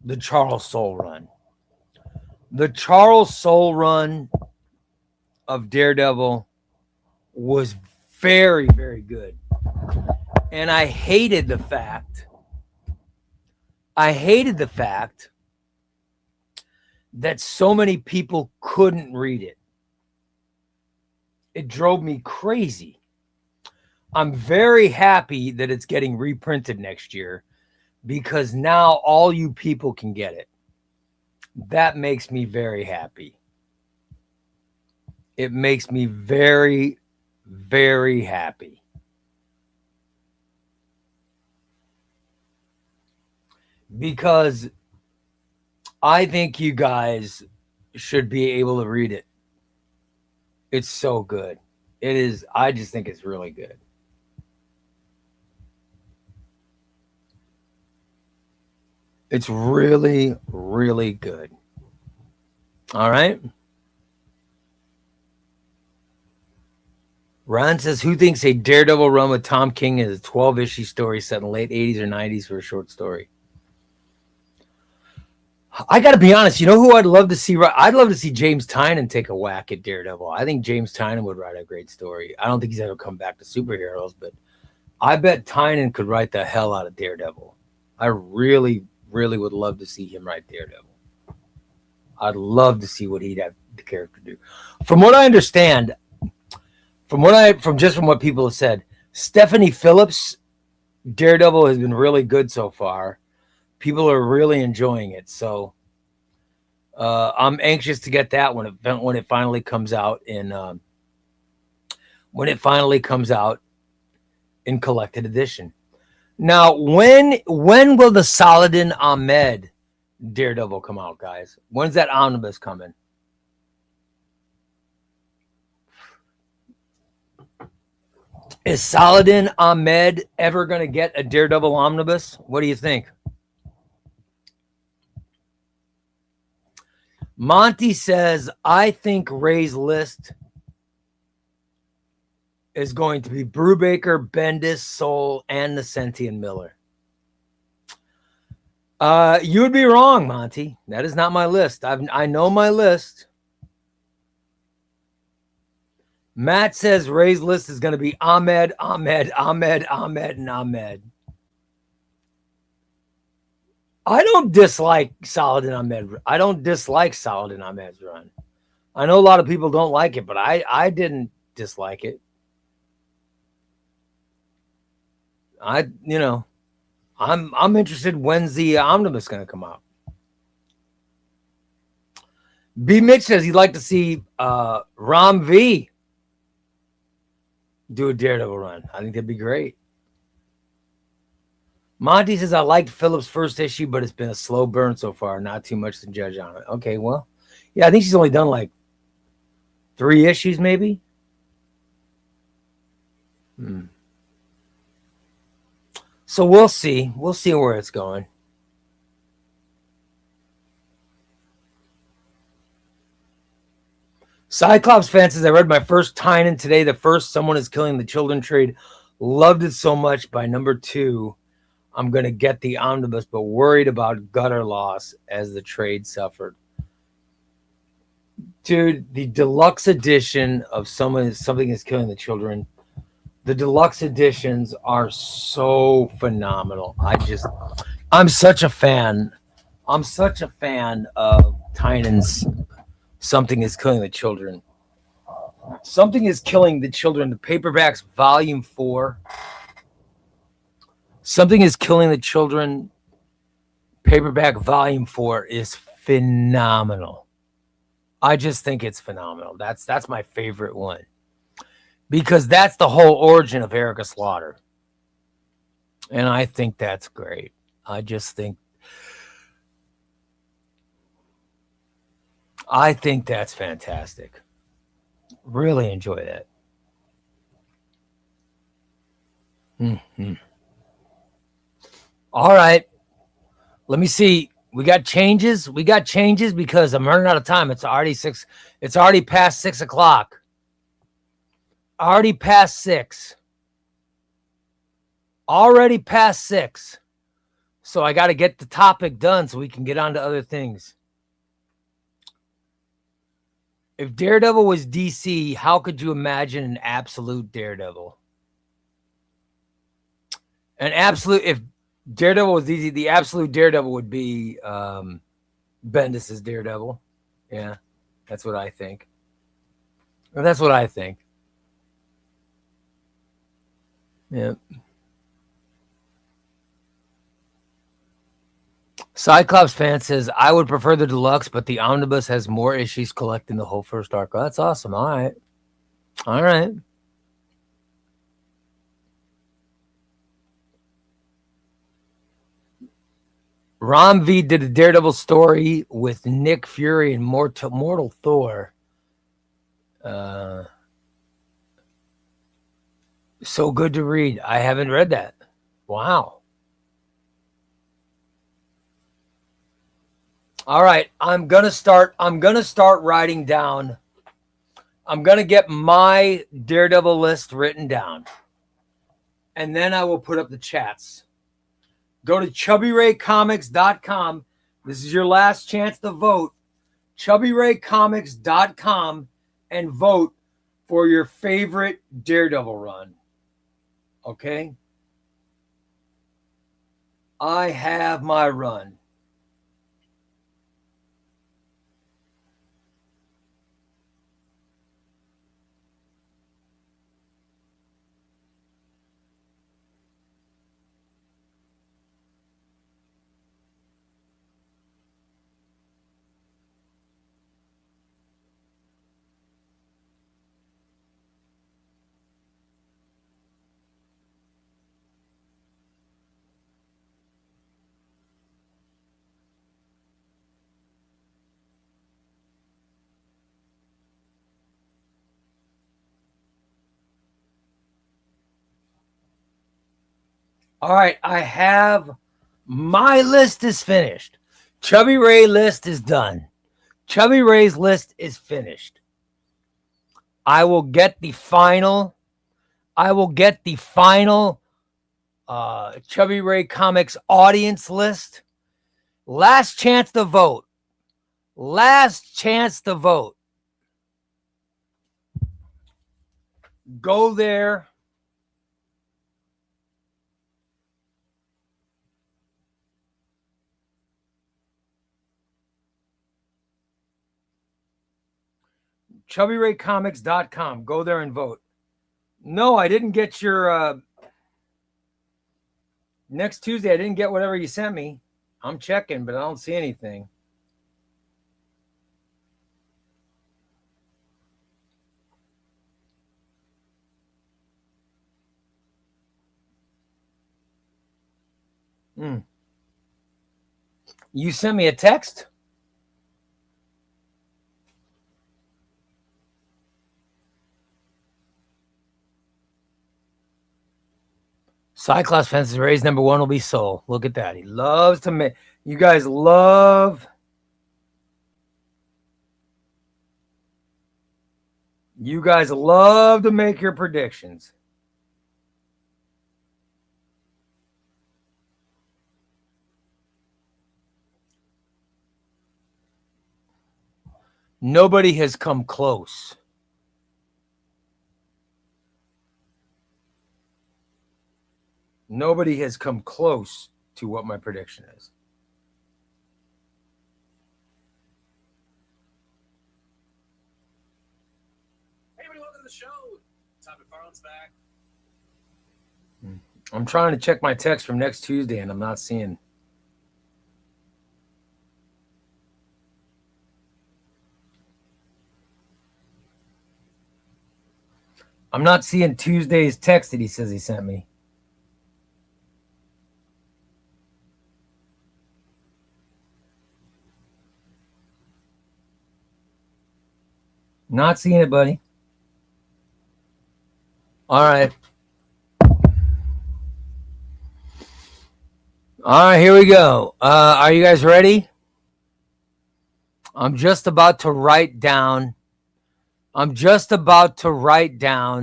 the Charles Soule run. The Charles Soule run of Daredevil was very, very good. And I hated the fact that so many people couldn't read it. It drove me crazy. I'm very happy that it's getting reprinted next year because now all you people can get it. That makes me very happy. It makes me very, very happy. because I think you guys should be able to read it. It's so good. It is. I just think it's really good. It's really, really good. All right. Ron says, who thinks a Daredevil run with Tom King is a 12-issue story set in the late 80s or 90s for a short story? I got to be honest. You know who I'd love to see? I'd love to see James Tynion take a whack at Daredevil. I think James Tynion would write a great story. I don't think he's ever come back to superheroes, but I bet Tynion could write the hell out of Daredevil. I really, really would love to see him write Daredevil. I'd love to see what he'd have the character do. From what I understand, from what people have said, Stephanie Phillips' Daredevil has been really good so far. People are really enjoying it, so I'm anxious to get that when it finally comes out in collected edition. Now, when will the Saladin Ahmed Daredevil come out, guys? When's that omnibus coming? Is Saladin Ahmed ever going to get a Daredevil omnibus? What do you think? Monty says, I think Ray's list is going to be Brubaker, Bendis, Soule, and Nascenti and Miller. You would be wrong, Monty. That is not my list. I know my list. Matt says Ray's list is going to be Ahmed, and Ahmed. I don't dislike Saladin Ahmed. I don't dislike Saladin Ahmed's run. I know a lot of people don't like it, but I didn't dislike it. I'm interested when's the omnibus going to come out. B. Mitch says he'd like to see Ram V do a Daredevil run. I think that'd be great. Monty says, I liked Phillips' first issue, but it's been a slow burn so far. Not too much to judge on it. Okay, well, yeah, I think she's only done like 3 issues, maybe. So we'll see. We'll see where it's going. Cyclops fan says, I read my first Tynion today. The first Someone is Killing the Children trade. Loved it so much. By number 2, I'm going to get the omnibus, but worried about gutter loss as the trade suffered. Dude, the deluxe edition of Something is Killing the Children, the deluxe editions are so phenomenal. I'm such a fan. I'm such a fan of Tynion's Something is Killing the Children. Something is Killing the Children, the paperbacks, volume 4. Something is Killing the Children, paperback volume 4 is phenomenal. I just think it's phenomenal. That's my favorite one. Because that's the whole origin of Erica Slaughter. And I think that's great. I think that's fantastic. Really enjoy that. All right. Let me see. We got changes. Because I'm running out of time. It's already past 6 o'clock. Already past 6. So I got to get the topic done so we can get on to other things. If Daredevil was DC, how could you imagine an absolute Daredevil? If Daredevil was DC, the absolute Daredevil would be Bendis' Daredevil. Yeah, that's what I think. Yeah. Cyclops fan says, I would prefer the deluxe, but the omnibus has more issues collecting the whole first arc. Oh, that's awesome. All right. Rom V did a Daredevil story with Nick Fury and Mortal Thor. So good to read. I haven't read that. Wow. All right, I'm gonna start writing down. I'm gonna get my Daredevil list written down, and then I will put up the chats. Go to chubbyraycomics.com. This is your last chance to vote. chubbyraycomics.com and vote for your favorite Daredevil run. Okay? I have my run. All right, I have my list is finished. Chubby Ray list is done. Chubby Ray's list is finished. I will get the final Chubby Ray Comics audience list. Last chance to vote. Last chance to vote. Go there. ChubbyRayComics.com. Go there and vote. No, I didn't get your next Tuesday. I didn't get whatever you sent me. I'm checking, but I don't see anything. You sent me a text? Cyclops Fences Ray's number one will be Soul. Look at that. He loves to make. You guys love. You guys love to make your predictions. Nobody has come close. Nobody has come close to what my prediction is. Hey, everybody, welcome to the show. Todd McFarlane's back. I'm trying to check my text from next Tuesday, and I'm not seeing. I'm not seeing Tuesday's text that he says he sent me. Not seeing it, buddy. All right. All right, here we go. Are you guys ready? I'm just about to write down. Just about to write down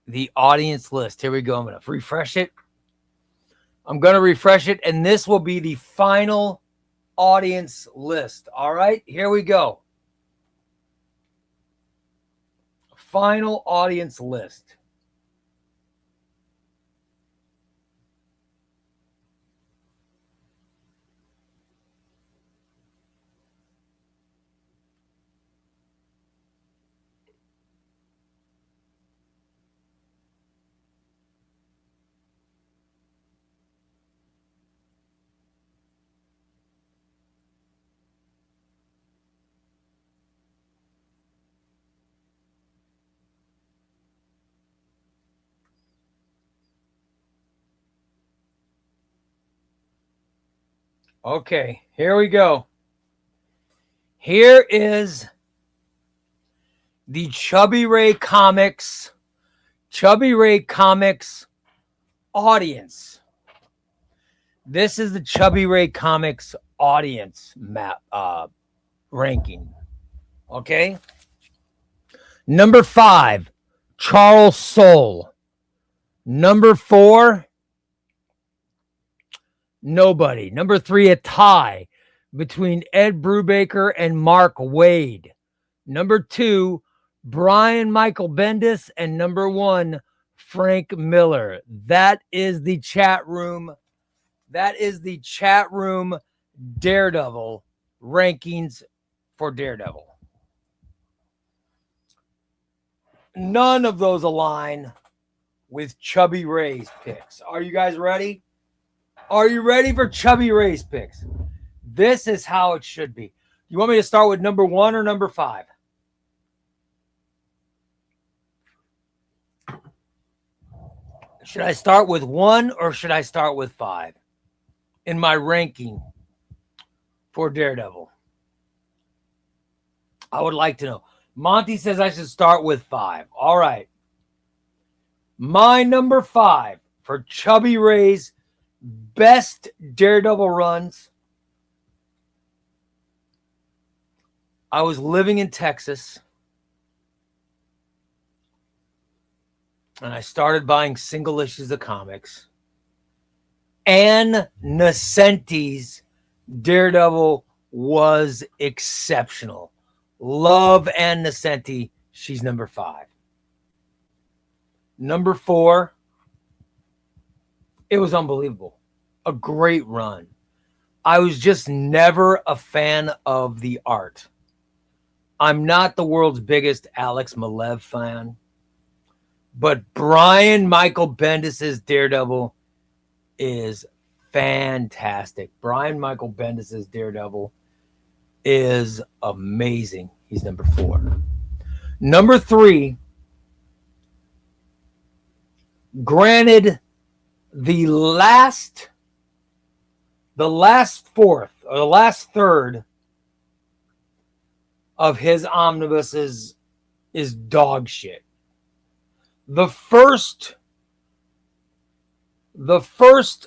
the audience list. Here we go. I'm going to refresh it. And this will be the final audience list. All right, here we go. Final audience list. Okay, here we go. Here is the Chubbyray Comics audience. This is the Chubbyray Comics audience map ranking. Okay. Number 5, Charles Soule. Number 4, nobody. Number 3, a tie between Ed Brubaker and Mark Waid. Number 2, Brian Michael Bendis. And number 1, Frank Miller. That is the chat room. That is the chat room Daredevil rankings for Daredevil. None of those align with Chubbyray's picks. Are you guys ready? Are you ready for Chubbyray's picks? This is how it should be. You want me to start with number 1 or number 5? Should I start with 1 or should I start with 5 in my ranking for Daredevil? I would like to know. Monty says I should start with 5. All right. My number 5 for Chubbyray's best Daredevil runs. I was living in Texas, and I started buying single issues of comics. Ann Nesenti's Daredevil was exceptional. Love Ann Nesenti. She's number 5. Number 4, it was unbelievable. A great run. I was just never a fan of the art. I'm not the world's biggest Alex Maleev fan, but Brian Michael Bendis' Daredevil is fantastic. Brian Michael Bendis' Daredevil is amazing. He's number 4. Number 3, granted, the last fourth or the last third of his omnibuses is dog shit. The first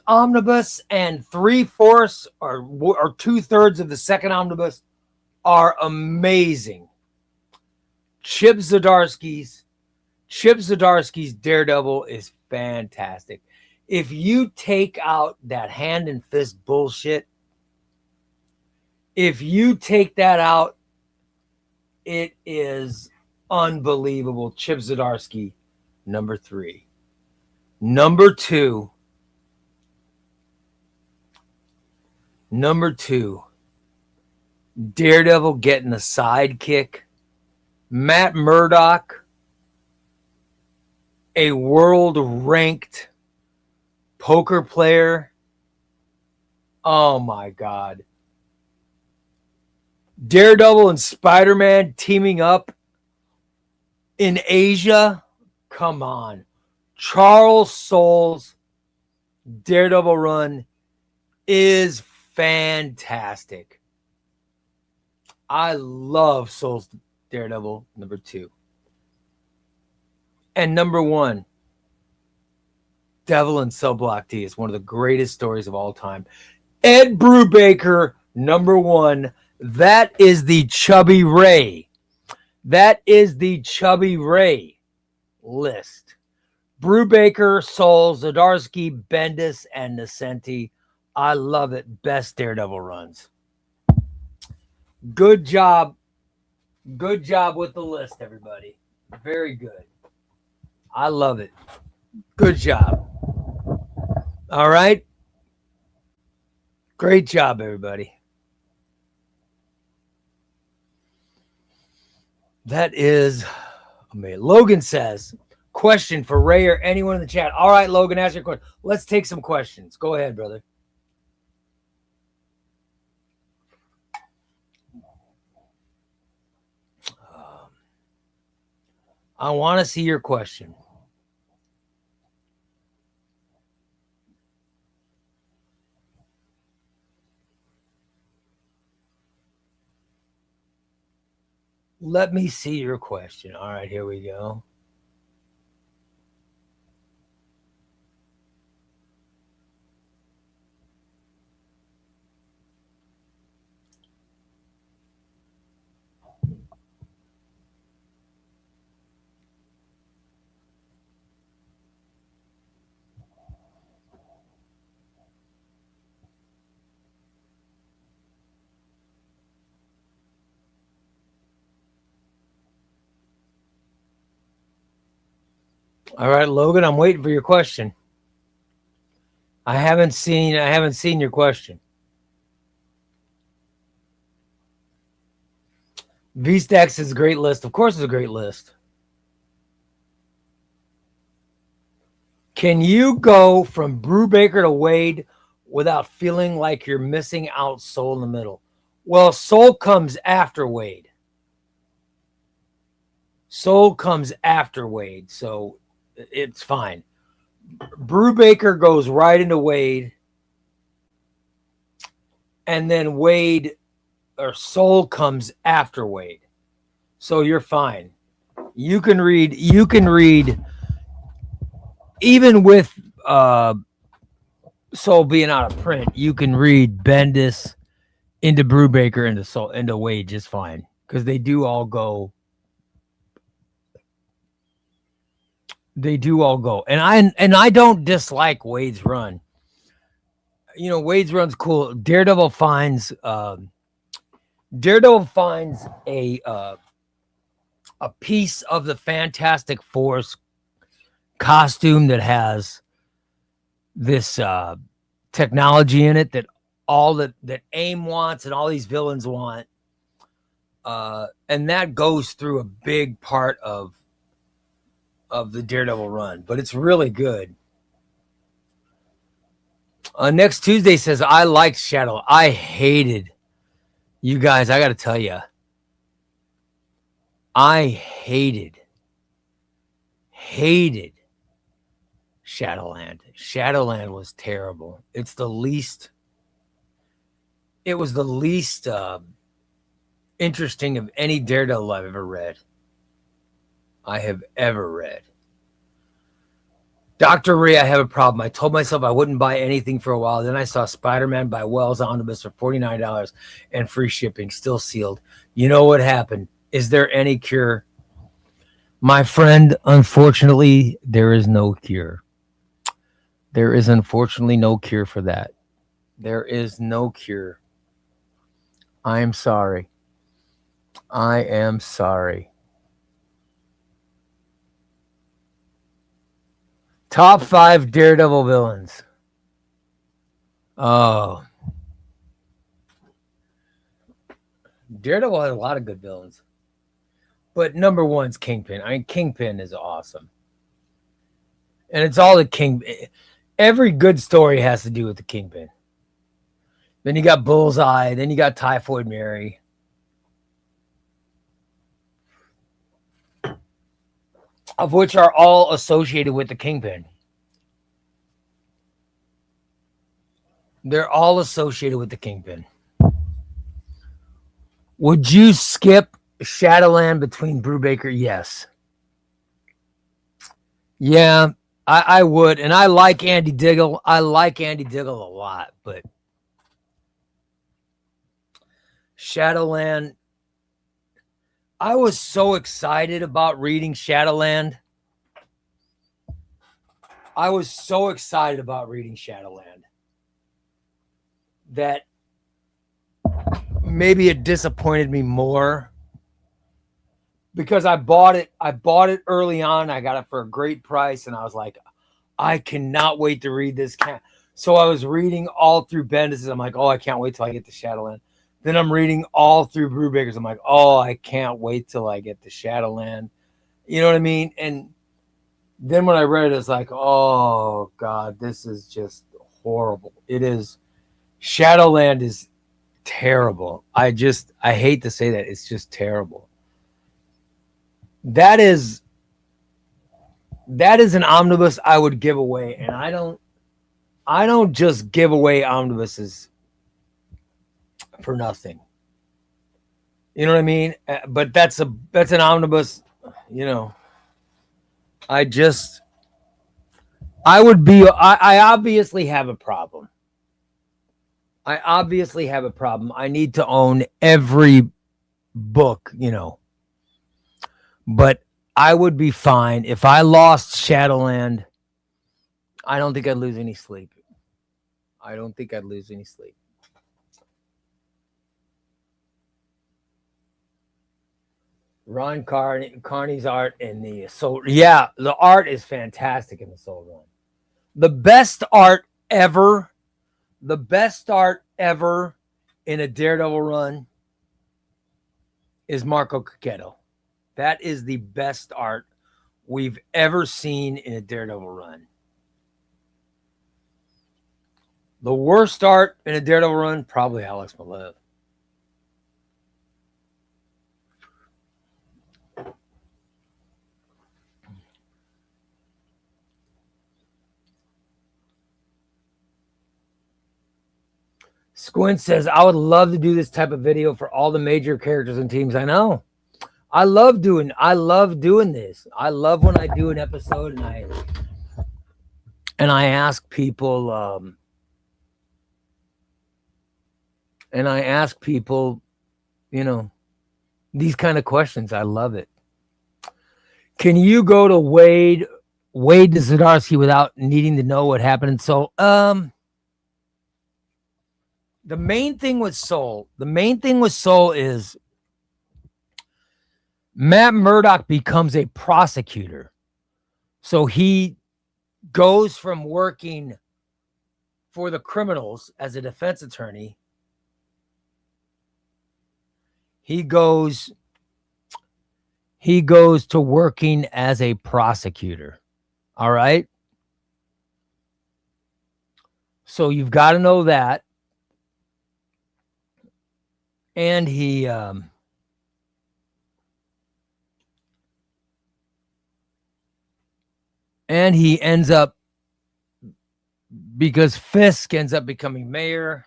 omnibus and 3/4 or 2/3 of the second omnibus are amazing. Chip Zdarsky's Daredevil is fantastic. If you take out that hand and fist bullshit, if you take that out, it is unbelievable. Chip Zdarsky, number 3. Number 2, Daredevil getting a sidekick. Matt Murdock, a world-ranked poker player. Oh, my God. Daredevil and Spider-Man teaming up in Asia. Come on. Charles Soule's Daredevil run is fantastic. I love Soule's Daredevil, number 2. And number 1, Devil in Cell Block D is one of the greatest stories of all time. Ed Brubaker, number 1. That is the Chubbyray. That is the Chubbyray list. Brubaker, Soule, Zdarsky, Bendis, and Nesenti. I love it. Best Daredevil runs. Good job. Good job with the list, everybody. Very good. I love it. Good job. All right. Great job, everybody. That is amazing. Logan says, question for Ray or anyone in the chat. All right, Logan, ask your question. Let's take some questions. Go ahead, brother. I want to see your question. Let me see your question. All right, here we go. All right, Logan, I'm waiting for your question. I haven't seen your question. VStacks is a great list. Of course, it's a great list. Can you go from Brubaker to Wade without feeling like you're missing out Soul in the middle? Well, Soul comes after Wade. Soul comes after Wade, so it's fine. Brubaker goes right into Wade, and then Wade or Soul comes after Wade. So you're fine. You can read even with Soul being out of print, you can read Bendis into Brubaker into Soul into Wade just fine. Because they do all go. And I don't dislike Wade's run. You know, Wade's run's cool. Daredevil finds a piece of the Fantastic Force costume that has this technology in it that all that AIM wants and all these villains want. And that goes through a big part of the Daredevil run, but it's really good. Next Tuesday says, I liked Shadow. I hated, you guys, I got to tell you, I hated Shadowland. Shadowland was terrible. It was the least interesting of any Daredevil I've ever read. Dr. Ray, I have a problem. I told myself I wouldn't buy anything for a while. Then I saw Spider-Man by Wells Omnibus for $49 and free shipping, still sealed. You know what happened? Is there any cure? My friend, unfortunately, there is no cure. There is unfortunately no cure for that. There is no cure. I am sorry. Top 5 Daredevil villains. Oh. Daredevil has a lot of good villains. But number one's Kingpin. I mean, Kingpin is awesome. And it's all the Kingpin. Every good story has to do with the Kingpin. Then you got Bullseye. Then you got Typhoid Mary. Of which are all associated with the Kingpin. They're all associated with the Kingpin. Would you skip Shadowland between Brubaker? Yes. Yeah, I would. And I like Andy Diggle. I like Andy Diggle a lot. But Shadowland, I was so excited about reading Shadowland. That maybe it disappointed me more because I bought it early on. I got it for a great price, and I was like, I cannot wait to read this. So I was reading all through Bendis. I'm like, oh, I can't wait till I get to Shadowland. Then I'm reading all through Brubaker's. I'm like, oh, I can't wait till I get to Shadowland. You know what I mean? And then when I read it, it's like, oh, God, this is just horrible. It is. Shadowland is terrible. I hate to say that. It's just terrible. That is an omnibus I would give away. And I don't just give away omnibuses for nothing. You know what I mean? But that's an omnibus. You know, I obviously have a problem. I need to own every book, you know. But I would be fine if I lost Shadowland. I don't think I'd lose any sleep. Ron Carney's art in the Soul. Yeah, the art is fantastic in the Soul Run. The best art ever in a Daredevil run is Marco Cacchetto. That is the best art we've ever seen in a Daredevil run. The worst art in a Daredevil run, probably Alex Malev. Squint says, I would love to do this type of video for all the major characters and teams. I know. I love doing this. I love when I do an episode and I ask people you know, these kind of questions. I love it. Can you go to Wade to Zdarsky without needing to know what happened? So the main thing with Soul is Matt Murdock becomes a prosecutor. So he goes from working for the criminals as a defense attorney. He goes to working as a prosecutor. All right. So you've got to know that. And he ends up, because Fisk ends up becoming mayor.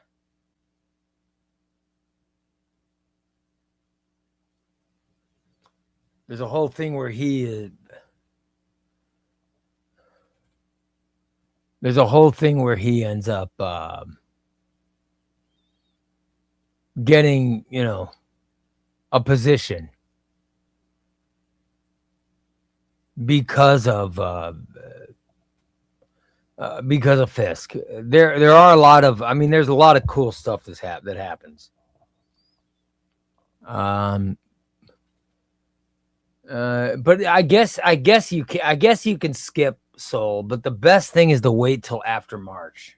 There's a whole thing where he ends up getting, you know, a position because of Fisk. There are a lot of, I mean, there's a lot of cool stuff that happens. But I guess you can skip Soul, but the best thing is to wait till after March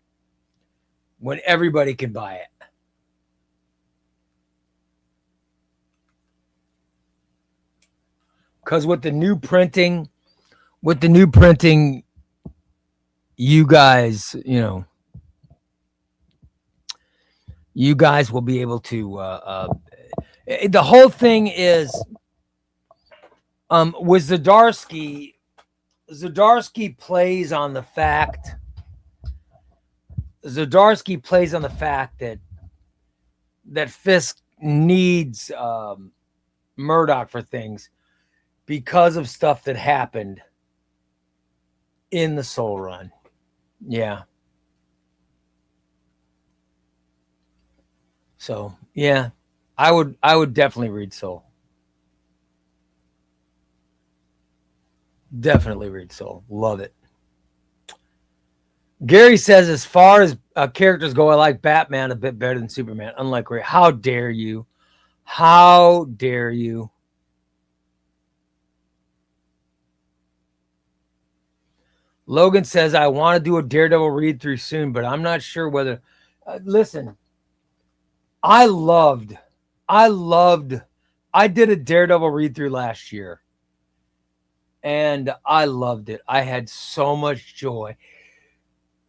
when everybody can buy it. Because with the new printing, you guys, you know, you guys will be able to. The whole thing is, with Zdarsky plays on the fact. That Fisk needs Murdoch for things because of stuff that happened in the Soul Run. Yeah. So yeah, I would definitely read Soul. Definitely read Soul. Love it. Gary says, as far as characters go, I like Batman a bit better than Superman. Unlike Ray. How dare you? How dare you? Logan says, I want to do a Daredevil read through soon, but I'm not sure whether. Listen, I did a Daredevil read through last year, and I loved it. I had so much joy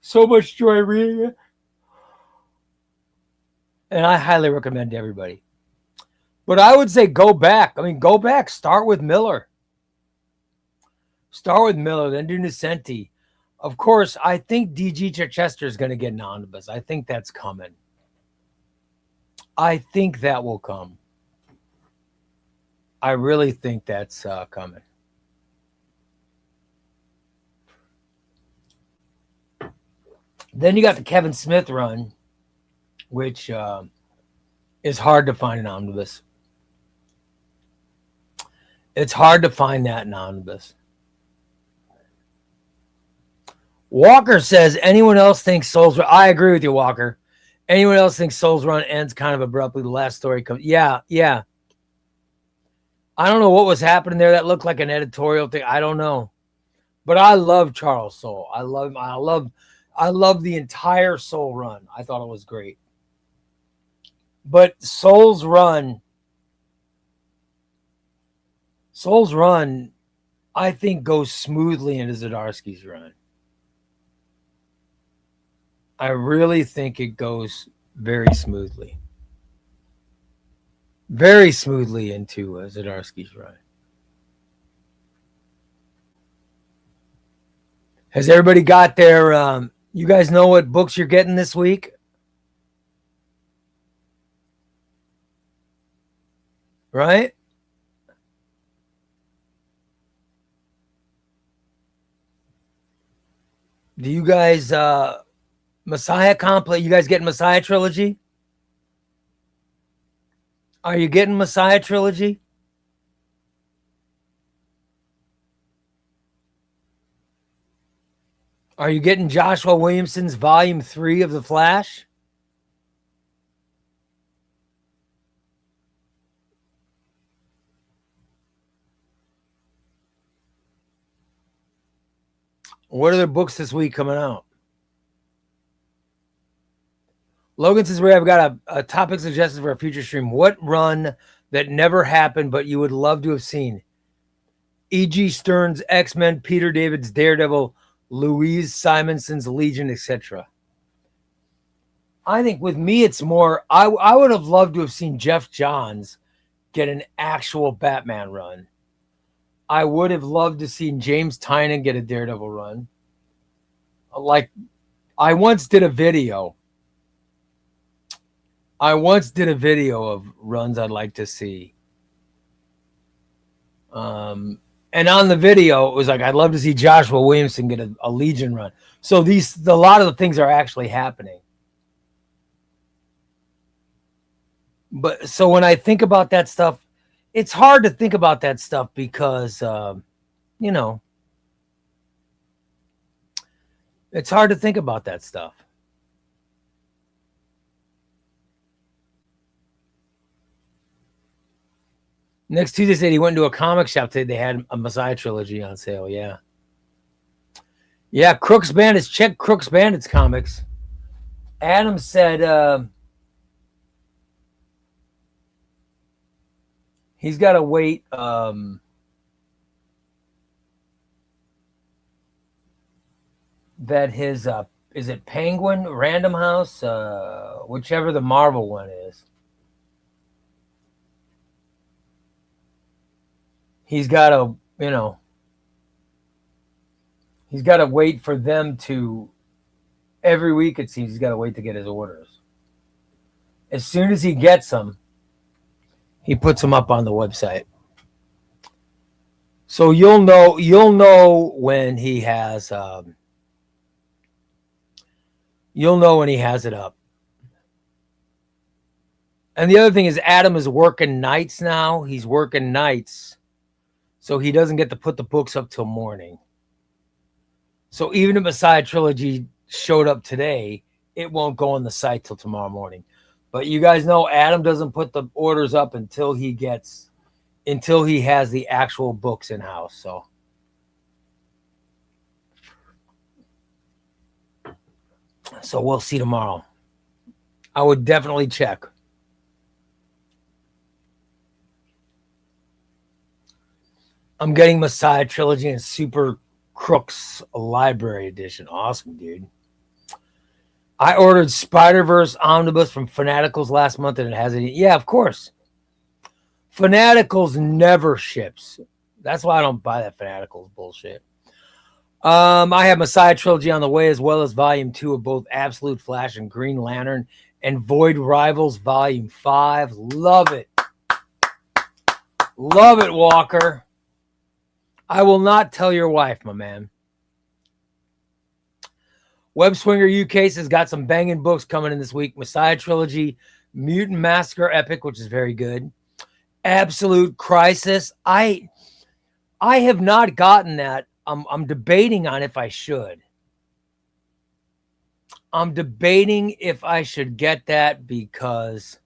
reading it, and I highly recommend to everybody. But I would say go back. Start with Miller. Then do Nocenti. Of course, I think DG Chichester is going to get an omnibus. I think that's coming. I think that will come. I really think that's coming. Then you got the Kevin Smith run, which is hard to find an omnibus. It's hard to find that in omnibus. Walker says, anyone else thinks Souls Run? I agree with you, Walker. Anyone else thinks Souls Run ends kind of abruptly? The last story comes. Yeah. I don't know what was happening there. That looked like an editorial thing. I don't know. But I love Charles Soule. I love him. I love the entire Soule run. I thought it was great. But Soule's run, I think, goes smoothly into Zdarsky's run. I really think it goes very smoothly. Very smoothly into Zdarsky's run. Has everybody got their... you guys know what books you're getting this week? Right? Do you guys... Messiah Complex? You guys getting Messiah Trilogy? Are you getting Messiah Trilogy? Are you getting Joshua Williamson's Volume 3 of The Flash? What are the books this week coming out? Logan says, I've got a topic suggested for a future stream. What run that never happened but you would love to have seen? E.G. Stern's X-Men, Peter David's Daredevil, Louise Simonson's Legion, etc. I think with me, it's more, I would have loved to have seen Jeff Johns get an actual Batman run. I would have loved to see James Tynion get a Daredevil run. Like, I once did a video of runs I'd like to see. And on the video, it was like, I'd love to see Joshua Williamson get a Legion run. So a lot of the things are actually happening. But so when I think about that stuff, it's hard to think about that stuff because, it's hard to think about that stuff. Next Tuesday said he went to a comic shop today. They had a Messiah Trilogy on sale. Yeah. Yeah, Crooks Bandits. Check Crooks Bandits comics. Adam said he's got to wait. That his, is it Penguin, Random House? Whichever the Marvel one is. He's got to, he's got to wait for them to, every week it seems he's got to wait to get his orders. As soon as he gets them, he puts them up on the website. So you'll know when he has, you'll know when he has it up. And the other thing is Adam is working nights now. He's working nights. So he doesn't get to put the books up till morning. So even if Messiah Trilogy showed up today, it won't go on the site till tomorrow morning. But you guys know Adam doesn't put the orders up until he has the actual books in house. So we'll see tomorrow. I would definitely check. I'm getting Messiah Trilogy and Super Crooks Library Edition. Awesome, dude. I ordered Spider-Verse Omnibus from Fanaticals last month and it hasn't. Yeah, of course. Fanaticals never ships. That's why I don't buy that Fanaticals bullshit. I have Messiah Trilogy on the way, as well as Volume 2 of both Absolute Flash and Green Lantern and Void Rivals Volume 5. Love it. Love it, Walker. I will not tell your wife, my man. Web Swinger UK says got some banging books coming in this week. Messiah Trilogy, Mutant Massacre Epic, which is very good. Absolute Crisis. I have not gotten that. I'm debating on if I should. I'm debating if I should get that because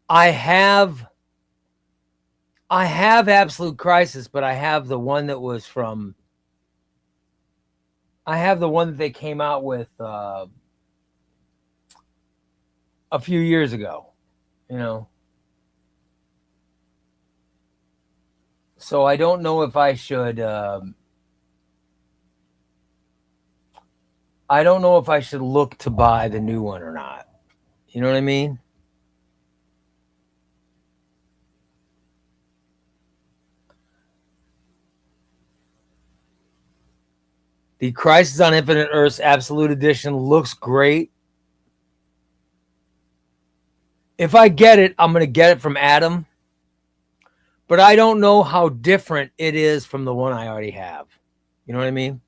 I have Absolute Crisis, but I have the one that was from. I have the one that they came out with a few years ago, you know. So I don't know if I should. I don't know if I should look to buy the new one or not. You know what I mean? The Crisis on Infinite Earths Absolute Edition looks great. If I get it, I'm going to get it from Adam. But I don't know how different it is from the one I already have. You know what I mean?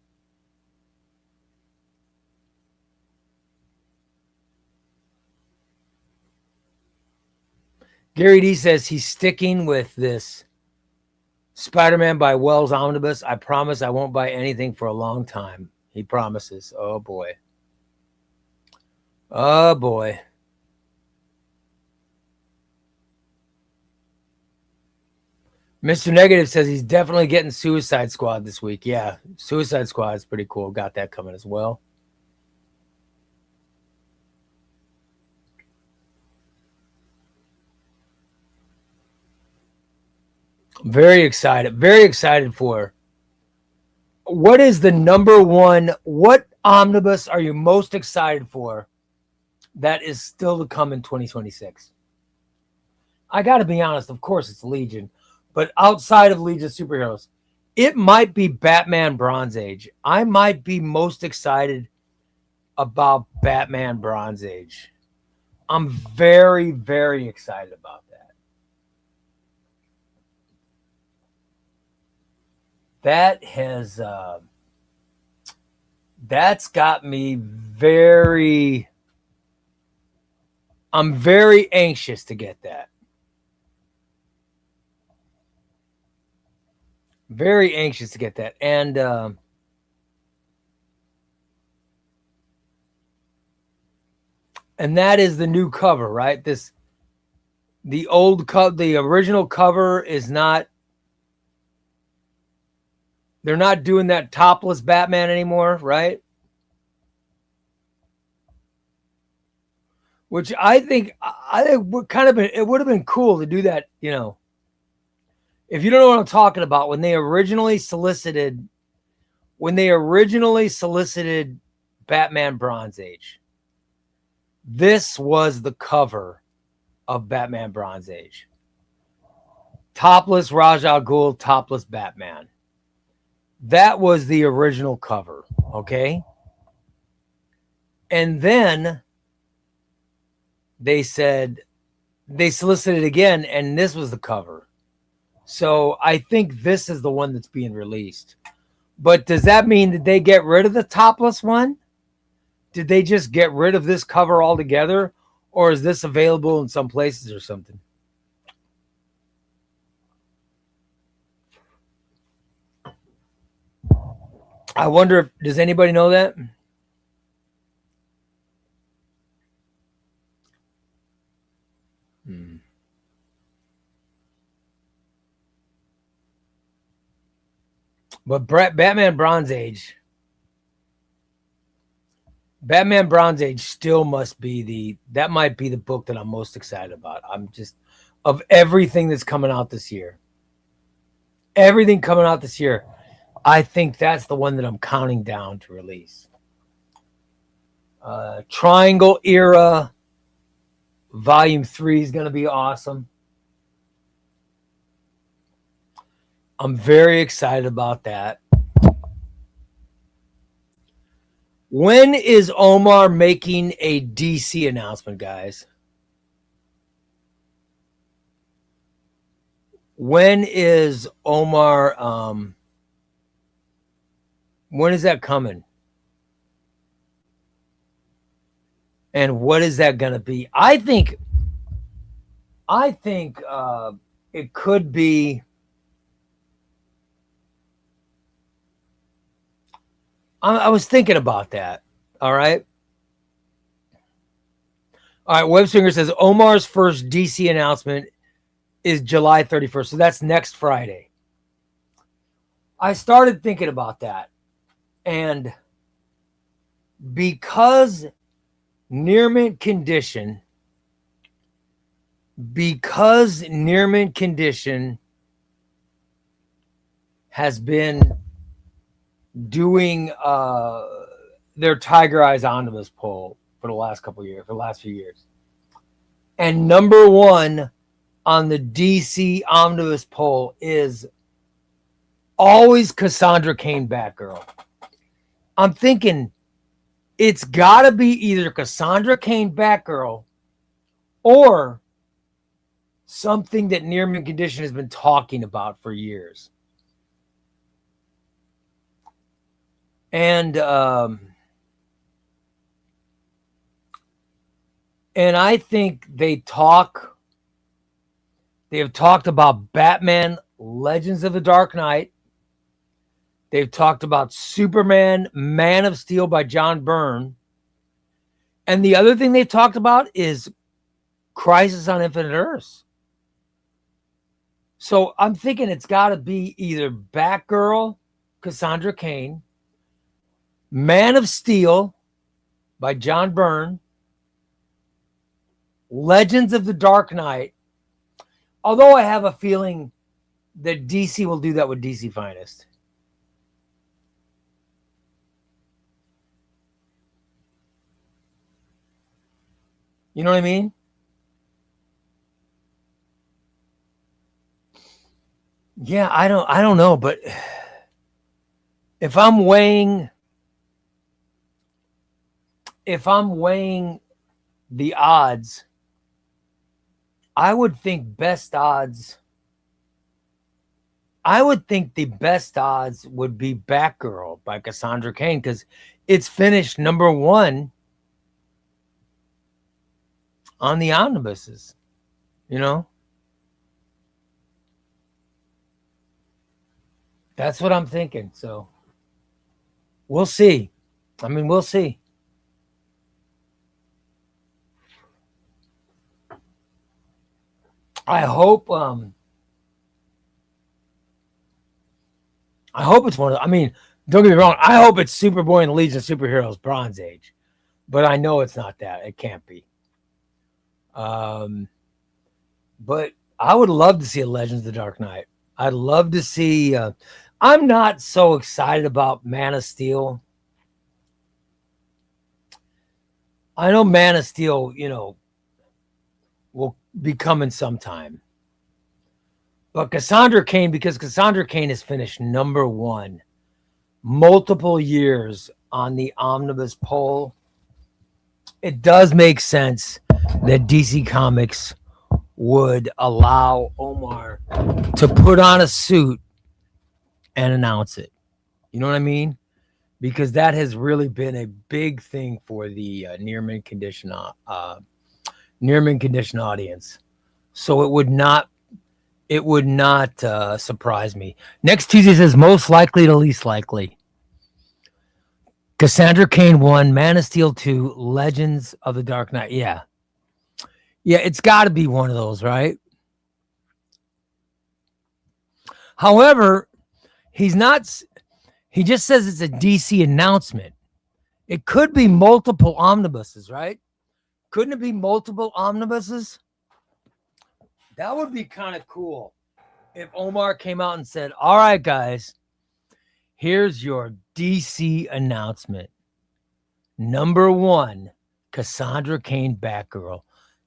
Gary D says he's sticking with this Spider-Man by Wells Omnibus. I promise I won't buy anything for a long time. He promises. Oh, boy. Oh, boy. Mr. Negative says he's definitely getting Suicide Squad this week. Yeah, Suicide Squad is pretty cool. Got that coming as well. Very excited. Very excited for. What is the number one? What omnibus are you most excited for that is still to come in 2026? I got to be honest. Of course, it's Legion. But outside of Legion of Superheroes, it might be Batman Bronze Age. I might be most excited about Batman Bronze Age. I'm very, very excited about that. That has that's got me very. I'm very anxious to get that. Very anxious to get that. And that is the new cover, right? The original cover is not. They're not doing that topless Batman anymore, right? Which I think would kind of it would have been cool to do that, you know. If you don't know what I'm talking about, when they originally solicited Batman Bronze Age, this was the cover of Batman Bronze Age. Topless Ra's al Ghul, topless Batman. That was the original cover, okay? And then they said they solicited again, and this was the cover. So I think this is the one that's being released. But does that mean that they get rid of the topless one? Did they just get rid of this cover altogether? Or is this available in some places or something? I wonder if, does anybody know that? But Batman Bronze Age still must be that might be the book that I'm most excited about. I'm just, of everything that's coming out this year. Everything coming out this year, I think that's the one that I'm counting down to release. Triangle Era Volume 3 is going to be awesome. I'm very excited about that. When is Omar making a DC announcement, guys? When is Omar? When is that coming? And what is that going to be? I think it could be. I was thinking about that. All right. All right. Websinger says Omar's first DC announcement is July 31st. So that's next Friday. I started thinking about that. And because near mint condition has been doing their Tiger Eyes Omnibus poll for the last few years. And number one on the DC Omnibus poll is always Cassandra Cain Batgirl. I'm thinking it's got to be either Cassandra Cain Batgirl or something that Near Mint Condition has been talking about for years. And I think they have talked about Batman Legends of the Dark Knight. They've talked about Superman Man of Steel by John Byrne. And the other thing they've talked about is Crisis on Infinite Earths. So I'm thinking it's got to be either Batgirl, Cassandra Cain, Man of Steel by John Byrne, Legends of the Dark Knight. Although I have a feeling that DC will do that with DC Finest. You know what I mean? Yeah, I don't know, but if I'm weighing the odds, I would think the best odds would be Batgirl by Cassandra Cain because it's finished number one on the omnibuses, you know? That's what I'm thinking. So we'll see. We'll see. I hope it's one of don't get me wrong. I hope it's Superboy and the Legion of Superheroes Bronze Age, but I know it's not that. It can't be. But I would love to see a Legends of the Dark Knight. I'd love to see. I'm not so excited about Man of Steel. I know Man of Steel, will be coming sometime. But Cassandra Cain, because Cassandra Cain has finished number one multiple years on the omnibus poll, it does make sense that DC Comics would allow Omar to put on a suit and announce it. You know what I mean? Because that has really been a big thing for the near mint condition audience. So it would not surprise me. Next Tuesday says most likely to least likely. Cassandra Cain 1, Man of Steel 2, Legends of the Dark Knight. Yeah, it's got to be one of those, right? However, he just says it's a DC announcement. It could be multiple omnibuses, right? Couldn't it be multiple omnibuses? That would be kind of cool if Omar came out and said, all right, guys, here's your DC announcement. Number one, Cassandra Cain Batgirl.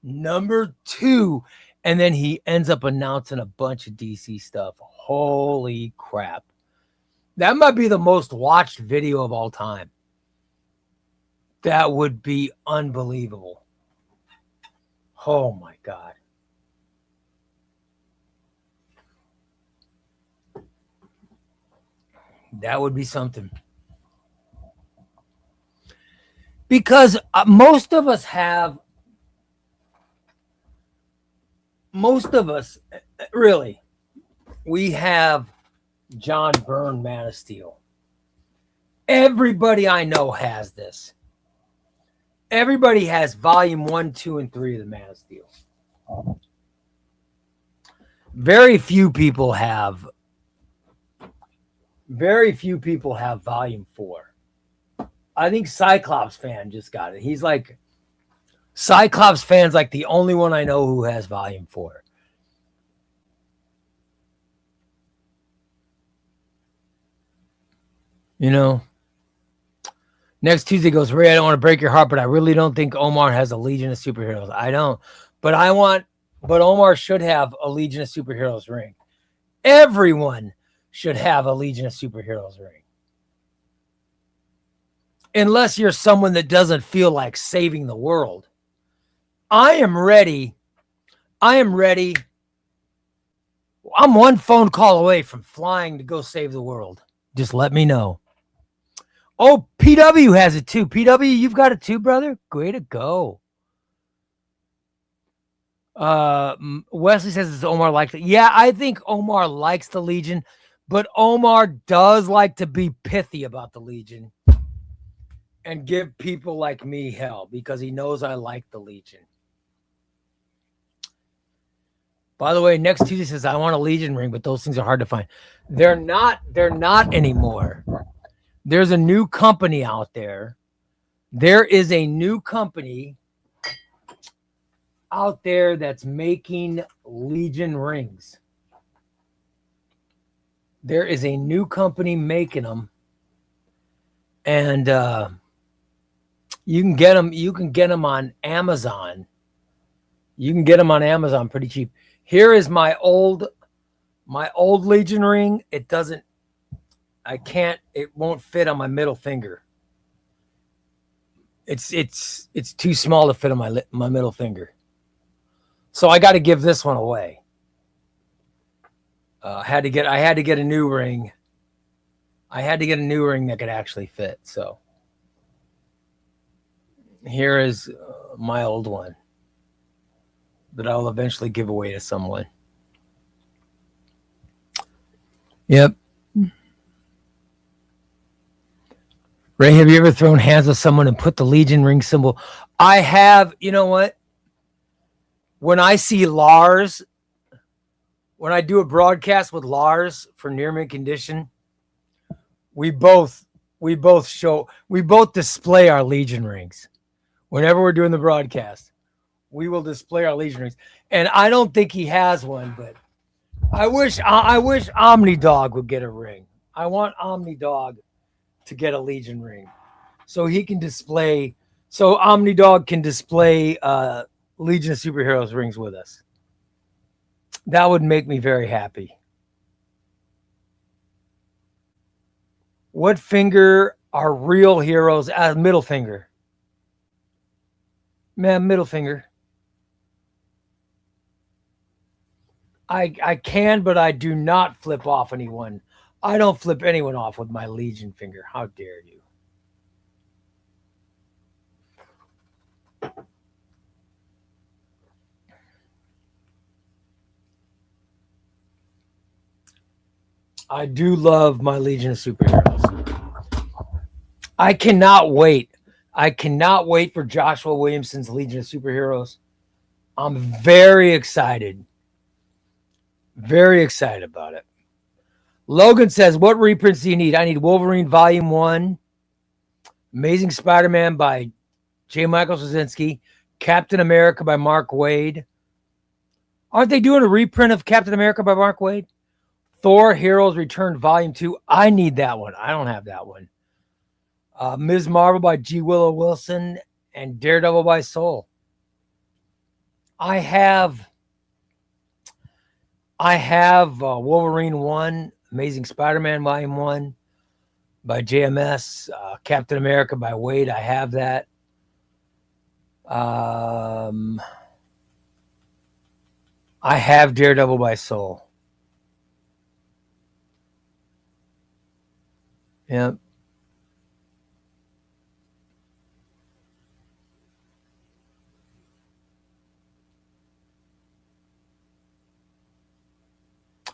Number two, and then he ends up announcing a bunch of DC stuff. Holy crap. That might be the most watched video of all time. That would be unbelievable. Oh my God. That would be something. Because most of us, really, we have John Byrne Man of Steel. Everybody I know has this. Everybody has volume 1, 2, and 3 of the Man of Steel. Very few people have volume 4. I think Cyclops fan just got it. He's like, Cyclops fan's like the only one I know who has volume 4. You know, next Tuesday goes, Ray, I don't want to break your heart, but I really don't think Omar has a Legion of Superheroes. I don't, but Omar should have a Legion of Superheroes ring. Everyone should have a Legion of Superheroes ring. Unless you're someone that doesn't feel like saving the world. I am ready. I'm one phone call away from flying to go save the world. Just let me know. Oh, PW has it too. PW, you've got it too, brother? Way to go. Wesley says it's Omar likes it. Yeah, I think Omar likes the Legion, but Omar does like to be pithy about the Legion and give people like me hell because he knows I like the Legion. By the way, next Tuesday says I want a Legion ring, but those things are hard to find. They're not anymore. There's a new company out there. There is a new company out there that's making Legion rings. There is a new company making them, and you can get them on Amazon. You can get them on Amazon pretty cheap. Here is my old Legion ring. It won't fit on my middle finger. It's too small to fit on my middle finger. So I got to give this one away. I had to get a new ring. I had to get a new ring that could actually fit. So here is my old one that I'll eventually give away to someone. Yep. Ray, have you ever thrown hands with someone and put the Legion ring symbol? I have. You know what? When I see Lars, when I do a broadcast with Lars for Near Mint Condition, we both display our Legion rings. Whenever we're doing the broadcast, we will display our Legion rings. And I don't think he has one, but I wish Omni Dog would get a ring. I want Omni Dog to get a Legion ring so he can display, so Omni Dog can display Legion of Superheroes rings with us. That would make me very happy. What finger are real heroes? Middle finger. Man, middle finger. I can, but I do not flip off anyone. I don't flip anyone off with my Legion finger. How dare you? I do love my Legion of Superheroes. I cannot wait. I cannot wait for Joshua Williamson's Legion of Superheroes. I'm very excited. Very excited about it. Logan says, what reprints do you need? I need Wolverine Volume 1, Amazing Spider-Man by J. Michael Straczynski, Captain America by Mark Waid. Aren't they doing a reprint of Captain America by Mark Waid? Thor Heroes Returned Volume 2. I need that one. I don't have that one. Ms. Marvel by G. Willow Wilson and Daredevil by Soul. I have Wolverine 1, Amazing Spider-Man Volume 1 by JMS, Captain America by Waid. I have that. I have Daredevil by Soul. Yeah.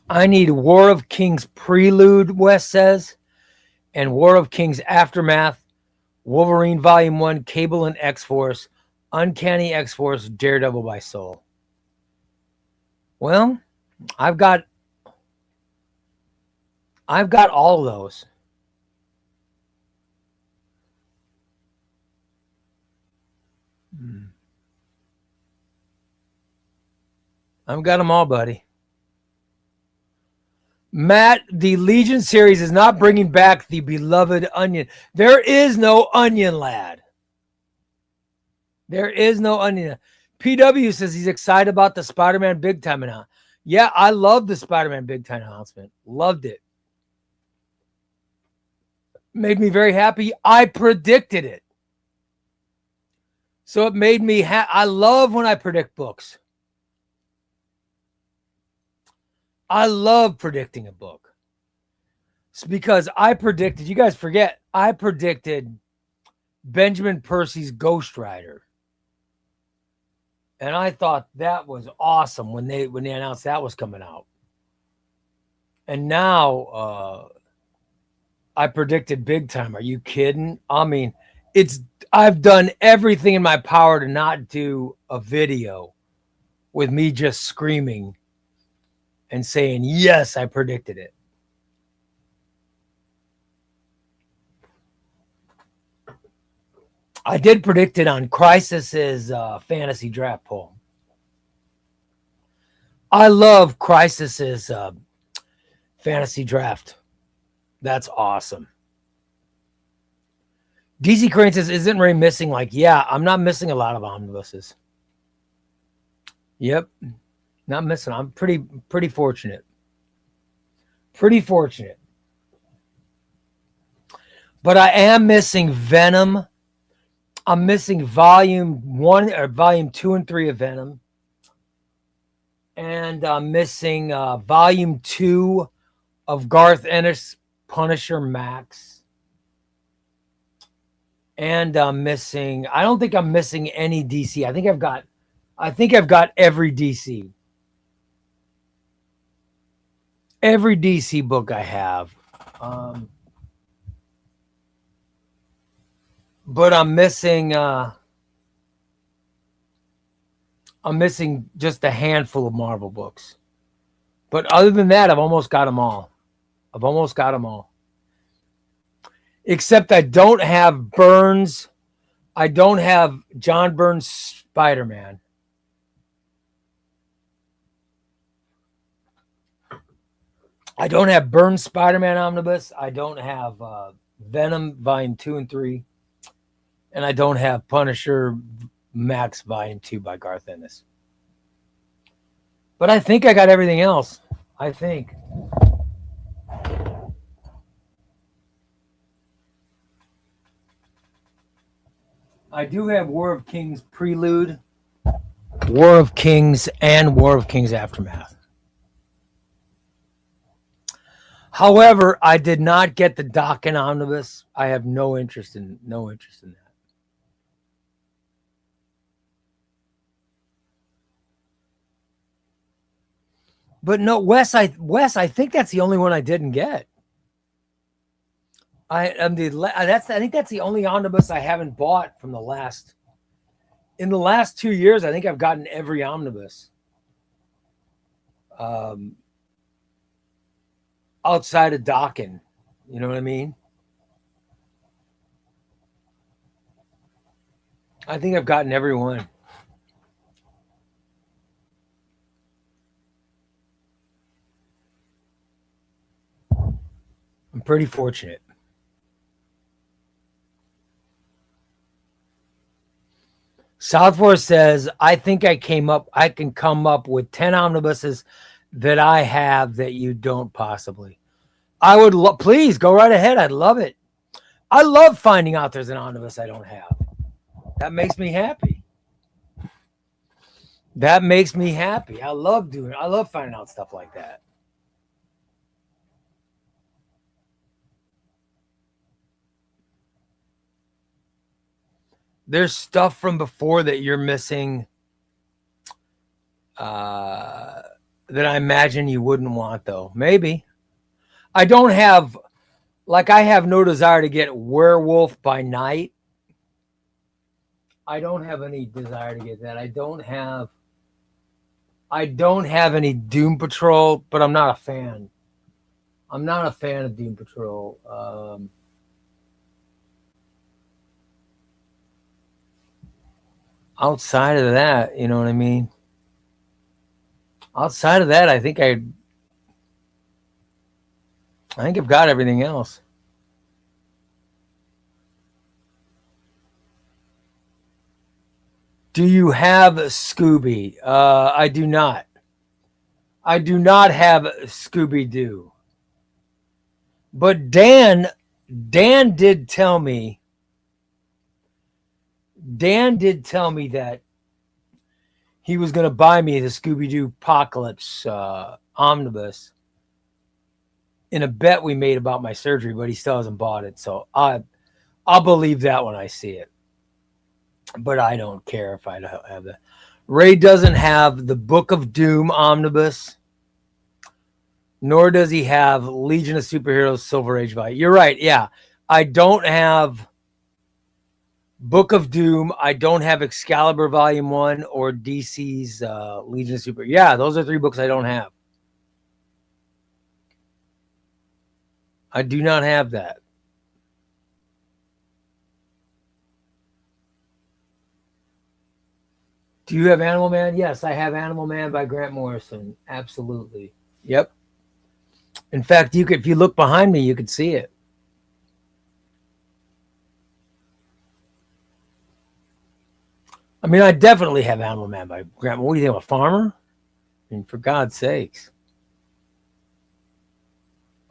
I need War of Kings Prelude, Wes says, and War of Kings Aftermath, Wolverine Volume 1, Cable and X-Force, Uncanny X-Force, Daredevil by Soul. Well, I've got all of those. I've got them all, buddy. Matt, the Legion series is not bringing back the beloved Onion. There is no Onion, lad. There is no Onion. PW says he's excited about the Spider-Man big time announcement. Yeah, I love the Spider-Man big time announcement. Loved it. Made me very happy. I predicted it. So it made me I love when I predict books. I love predicting a book. It's because I predicted, you guys forget, I predicted Benjamin Percy's Ghost Rider. And I thought that was awesome when they announced that was coming out. And now I predicted big time. Are you kidding? I mean, I've done everything in my power to not do a video with me just screaming and saying, yes, I predicted it. I did predict it on Crisis's fantasy draft poll. I love Crisis's fantasy draft. That's awesome. DC Crane says, isn't Ray missing? Like, yeah, I'm not missing a lot of omnibuses. Yep. Not missing. I'm pretty fortunate. Pretty fortunate. But I am missing Venom. I'm missing volume 1 or volume 2 and 3 of Venom. And I'm missing volume 2 of Garth Ennis Punisher Max. And I'm missing, I don't think I'm missing any DC. I think I've got every DC. Every DC book I have. But I'm missing just a handful of Marvel books. But other than that, I've almost got them all. Except I don't have Burns. I don't have John Burns Spider-Man. I don't have Burns Spider-Man Omnibus. I don't have Venom Volume 2 and 3. And I don't have Punisher Max Volume 2 by Garth Ennis. But I think I got everything else. I think. I do have War of Kings Prelude, War of Kings, and War of Kings Aftermath. However, I did not get the Dokken Omnibus. I have no interest in that. But no, Wes, I think that's the only one I didn't get. I think that's the only omnibus I haven't bought from the last. In the last 2 years, I think I've gotten every omnibus. Outside of Dokken, you know what I mean? I think I've gotten every one. I'm pretty fortunate. Southforce says, I think I can come up with 10 omnibuses that I have that you don't possibly. I would please go right ahead. I'd love it. I love finding out there's an omnibus I don't have. That makes me happy. I love finding out stuff like that. There's stuff from before that you're missing that I imagine you wouldn't want, though. Maybe. I don't have, like, I have no desire to get Werewolf by Night. I don't have any desire to get that. I don't have any Doom Patrol, but I'm not a fan. I'm not a fan of Doom Patrol. Outside of that, you know what I mean? Outside of that, I think I've got everything else. Do you have Scooby? I do not. I do not have Scooby-Doo. But Dan did tell me that he was going to buy me the Scooby-Doo Apocalypse omnibus in a bet we made about my surgery, but he still hasn't bought it. So I'll believe that when I see it. But I don't care if I don't have that. Ray doesn't have the Book of Doom omnibus, nor does he have Legion of Superheroes Silver Age Volume. You're right. Yeah. I don't have Book of Doom. I don't have Excalibur Volume 1 or DC's Legion of Super. Yeah, those are 3 books I don't have. I do not have that. Do you have Animal Man? Yes, I have Animal Man by Grant Morrison. Absolutely. Yep. In fact, if you look behind me, you could see it. I mean, I definitely have Animal Man by Grant. What do you think, a farmer? I mean, for God's sakes.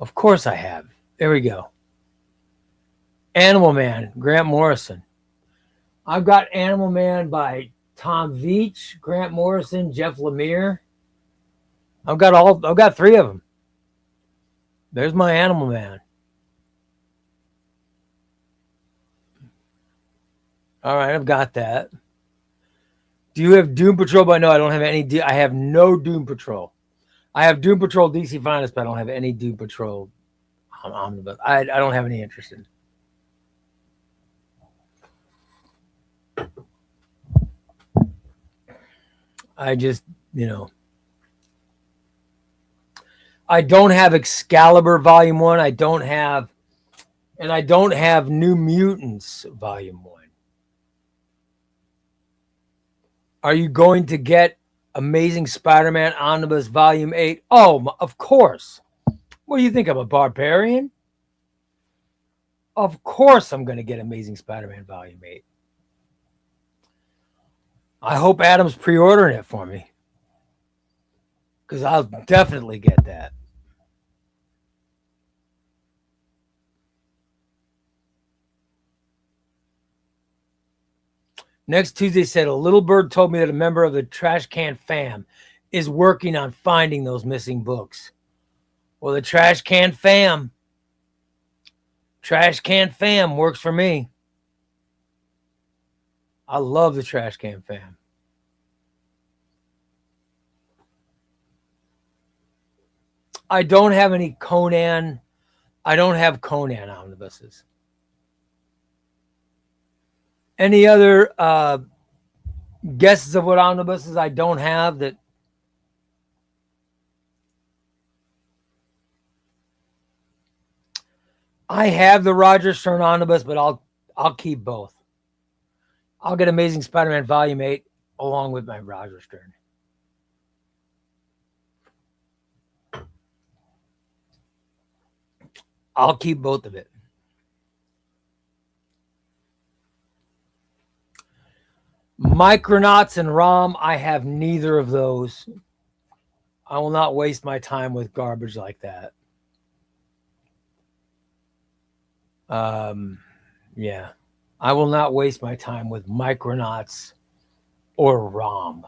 Of course I have. There we go. Animal Man, Grant Morrison. I've got Animal Man by Tom Veitch, Grant Morrison, Jeff Lemire. I've got 3 of them. There's my Animal Man. All right, I've got that. Do you have Doom Patrol? But no, I don't have any. I have no Doom Patrol. I have Doom Patrol DC Finest, but I don't have any Doom Patrol omnibus. I don't have any interest in. I just, I don't have Excalibur Volume 1. I don't have New Mutants Volume 1. Are you going to get Amazing Spider-Man Omnibus Volume 8? Oh, of course. What do you think? I'm a barbarian? Of course I'm going to get Amazing Spider-Man Volume 8. I hope Adam's pre-ordering it for me, because I'll definitely get that. Next Tuesday said, a little bird told me that a member of the Trash Can Fam is working on finding those missing books. Well, the Trash Can Fam works for me. I love the Trash Can Fam. I don't have any Conan. I don't have Conan omnibuses. Any other guesses of what omnibuses I don't have that? I have the Roger Stern omnibus, but I'll keep both. I'll get Amazing Spider-Man Volume 8 along with my Roger Stern. I'll keep both of it. Micronauts and ROM, I have neither of those. I will not waste my time with garbage like that. Yeah. I will not waste my time with Micronauts or ROM.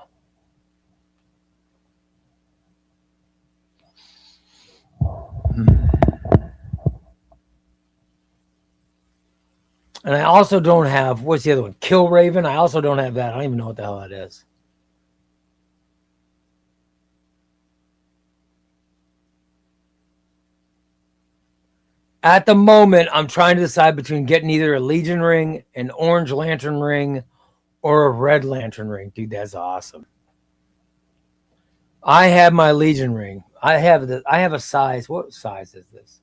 And I also don't have, what's the other one? Kill Raven. I also don't have that. I don't even know what the hell that is. At the moment, I'm trying to decide between getting either a Legion ring, an Orange Lantern ring, or a Red Lantern ring. Dude, that's awesome. I have my Legion ring. I have a size. What size is this?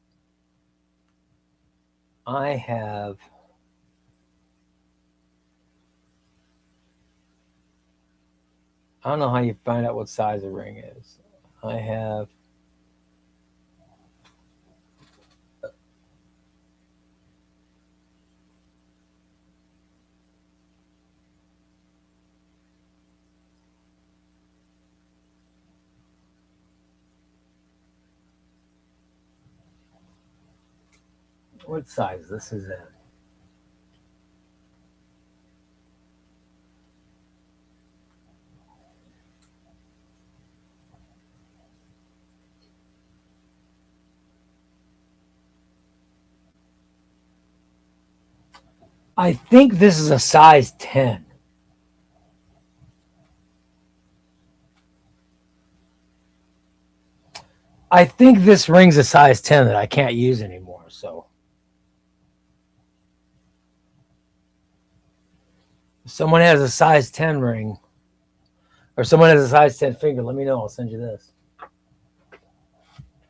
I have. I don't know how you find out what size a ring is. I have. What size this is in? I think this is a size 10. I think this ring's a size 10 that I can't use anymore. So if someone has a size 10 ring or someone has a size 10 finger, let me know. I'll send you this.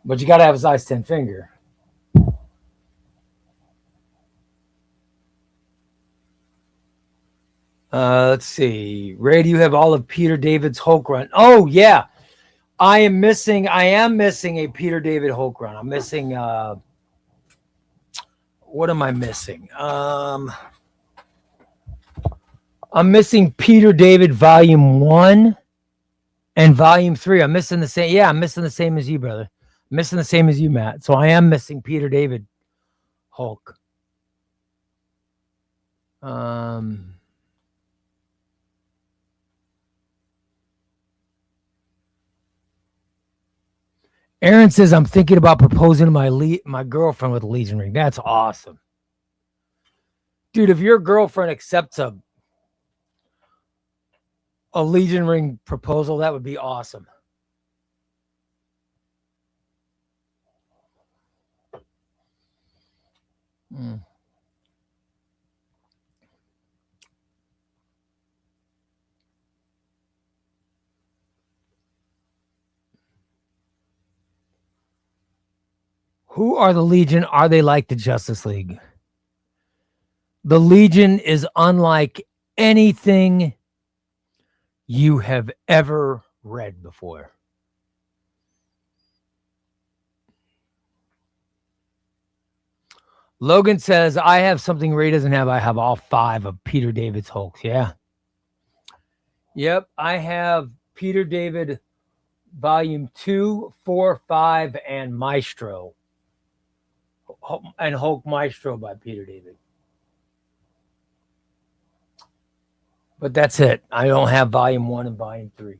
But you got to have a size 10 finger. Let's see. Ray, do you have all of Peter David's Hulk run? Oh, yeah. I am missing a Peter David Hulk run. I'm missing what am I missing? I'm missing Peter David Volume 1 and Volume 3. I'm missing the same. Yeah, I'm missing the same as you, brother. I'm missing the same as you, Matt. So I am missing Peter David Hulk. Aaron says, I'm thinking about proposing to my girlfriend with a Legion ring. That's awesome. Dude, if your girlfriend accepts a Legion ring proposal, that would be awesome. Who are the Legion? Are they like the Justice League? The Legion is unlike anything you have ever read before. Logan says, I have something Ray doesn't have. I have all 5 of Peter David's Hulks. Yeah. Yep. I have Peter David Volume 2, 4, 5, and Maestro. And Hulk Maestro by Peter David. But that's it. I don't have Volume 1 and Volume 3.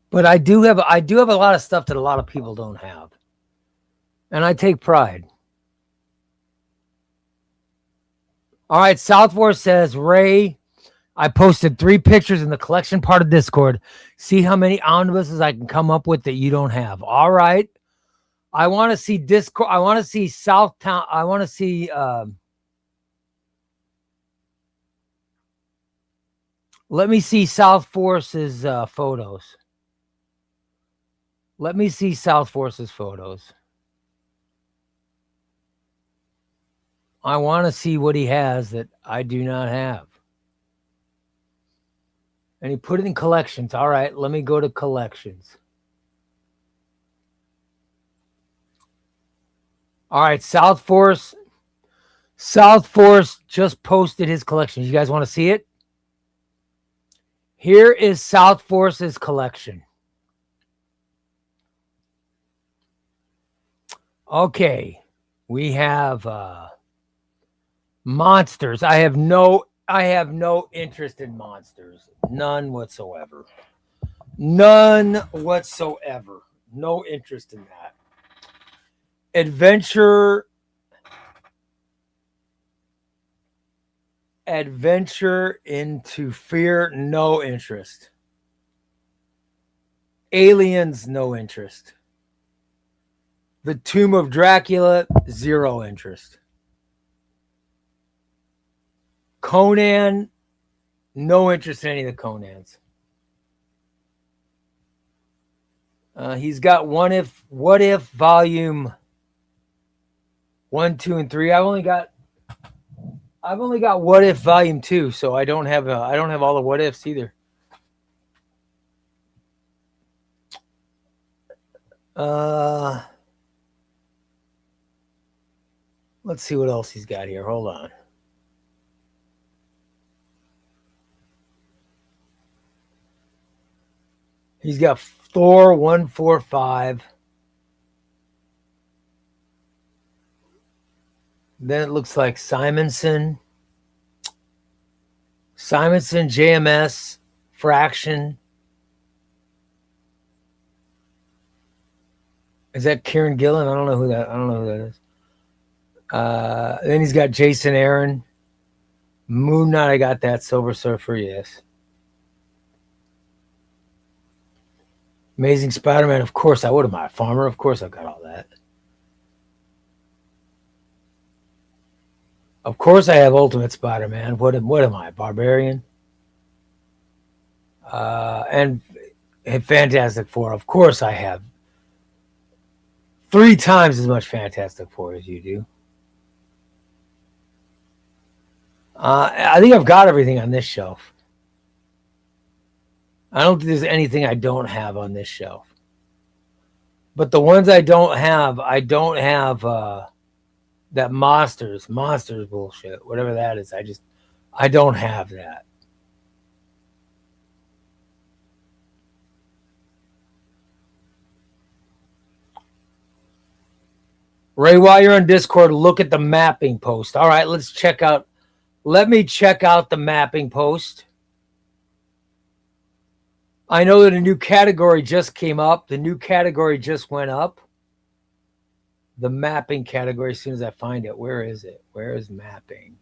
But I do have a lot of stuff that a lot of people don't have. And I take pride. All right, Southward says, Ray, I posted 3 pictures in the collection part of Discord. See how many omnibuses I can come up with that you don't have. All right. I want to see Discord. I want to see Southtown. I want to see let me see South Force's photos. Let me see South Force's photos. I want to see what he has that I do not have. And he put it in collections. All right, let me go to collections. All right, South Force just posted his collection. You guys want to see it? Here is South Force's collection. Okay, we have monsters. I have no interest in monsters. None whatsoever. None whatsoever. No interest in that. Adventure into fear, no interest. Aliens, no interest. The Tomb of Dracula, zero interest. Conan, no interest in any of the Conans. He's got What If Volume 1, 2, and 3. I've only got What If Volume 2, so I don't have all the what ifs either. Let's see what else he's got here. Hold on. He's got Thor 145. Then it looks like Simonson, JMS, Fraction. Is that Kieran Gillen? I don't know who that is. Then he's got Jason Aaron. Moon Knight, I got that. Silver Surfer, yes. Amazing Spider-Man, of course I would. Am I a farmer? Of course I've got all that. Of course I have Ultimate Spider-Man. What am I, a barbarian? And Fantastic Four, of course I have 3 times as much Fantastic Four as you do. I think I've got everything on this shelf. I don't think there's anything I don't have on this shelf. But the ones I don't have that monsters bullshit, whatever that is. I don't have that. Ray, while you're on Discord, look at the mapping post. All right, let me check out the mapping post. I know that a new category just came up. The new category just went up. The mapping category, as soon as I find it. Where is it? Where is mapping?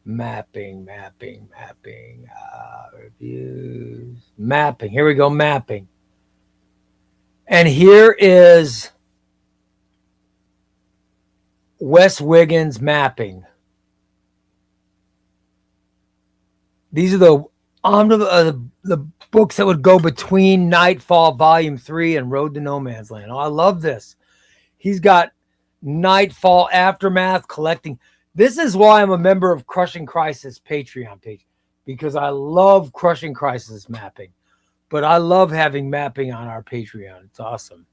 Mapping. Reviews. Mapping. Here we go, mapping. And here is Wes Wiggins mapping. These are the books that would go between Nightfall Volume 3 and Road to No Man's Land. Oh, I love this. He's got Nightfall Aftermath collecting. This is why I'm a member of Crushing Crisis Patreon page, because I love Crushing Crisis mapping. But I love having mapping on our Patreon. It's awesome.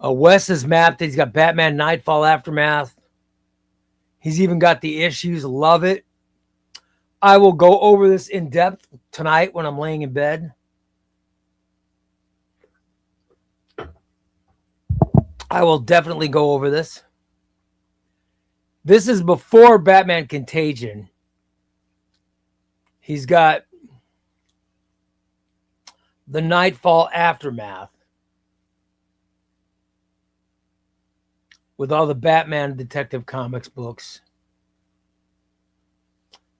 Wes is mapped. He's got Batman Nightfall Aftermath. He's even got the issues. Love it. I will go over this in depth tonight when I'm laying in bed. I will definitely go over this. This is before Batman Contagion. He's got the Nightfall Aftermath with all the Batman Detective Comics books.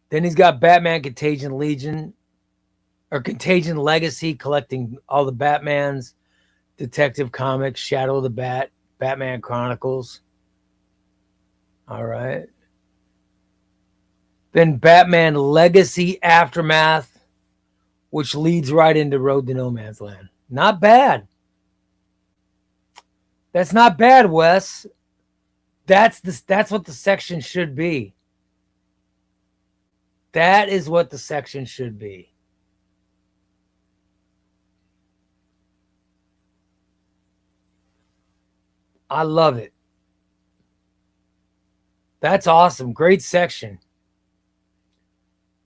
Then he's got Batman Contagion Legion, or Contagion Legacy, collecting all the Batman's Detective Comics, Shadow of the Bat, Batman Chronicles. All right. Then Batman Legacy Aftermath, which leads right into Road to No Man's Land. Not bad. That's not bad, Wes. That's what the section should be. That is what the section should be. I love it. That's awesome. Great section.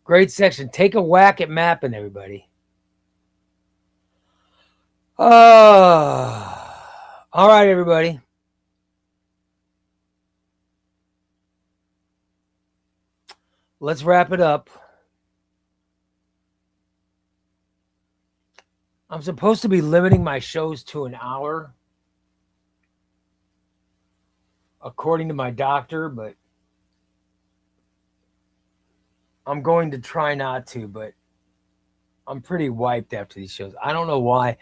Great section. Take a whack at mapping, everybody. All right, everybody. Let's wrap it up. I'm supposed to be limiting my shows to an hour. according to my doctor, but I'm going to try not to, but I'm pretty wiped after these shows. I don't know why.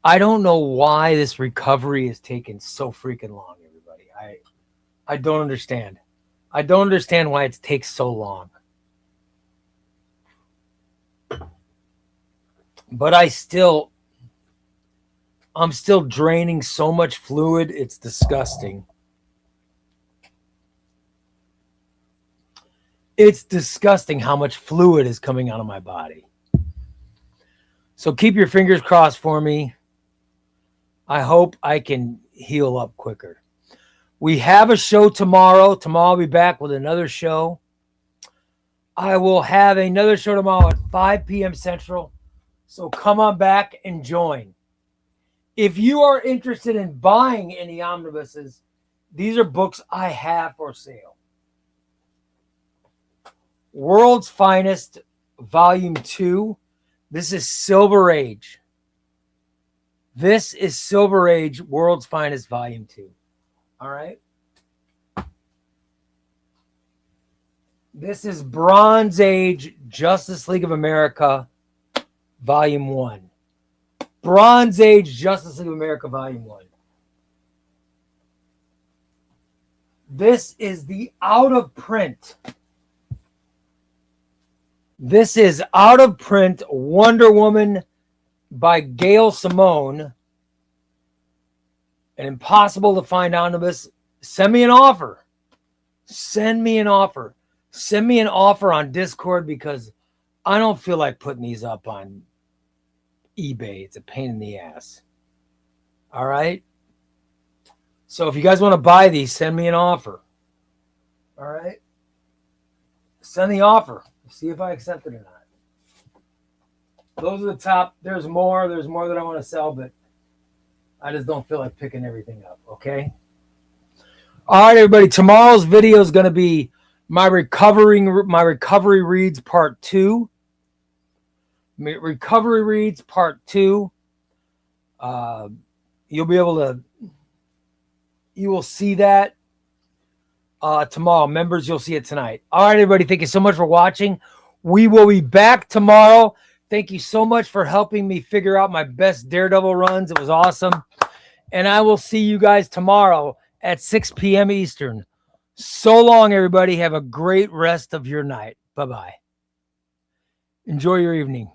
I don't know why this recovery is taking so freaking long, everybody. I don't understand. I don't understand why it takes so long. But I'm still draining so much fluid. It's disgusting. It's disgusting how much fluid is coming out of my body. So keep your fingers crossed for me. I hope I can heal up quicker. We have a show tomorrow. Tomorrow I'll be back with another show. I will have another show tomorrow at 5 p.m. Central. So come on back and join. If you are interested in buying any omnibuses, these are books I have for sale. World's Finest, Volume 2. This is Silver Age. This is Silver Age, World's Finest, Volume 2. All right? This is Bronze Age, Justice League of America, Volume 1. Bronze Age, Justice League of America, Volume 1. This is the out of print. This is out of print Wonder Woman by Gail Simone. An impossible to find omnibus. Send me an offer. Send me an offer. Send me an offer on Discord because I don't feel like putting these up on eBay. It's a pain in the ass. All right. So if you guys want to buy these, send me an offer. All right. Send the offer. See if I accept it or not. Those are the top. There's more that I want to sell, but I just don't feel like picking everything up. Okay. All right, everybody. Tomorrow's video is going to be my recovery reads part 2. Recovery reads part 2. You will see that tomorrow. Members, you'll see it tonight. All right, everybody. Thank you so much for watching. We will be back tomorrow. Thank you so much for helping me figure out my best Daredevil runs. It was awesome. And I will see you guys tomorrow at 6 p.m. Eastern. So long, everybody. Have a great rest of your night. Bye-bye. Enjoy your evening.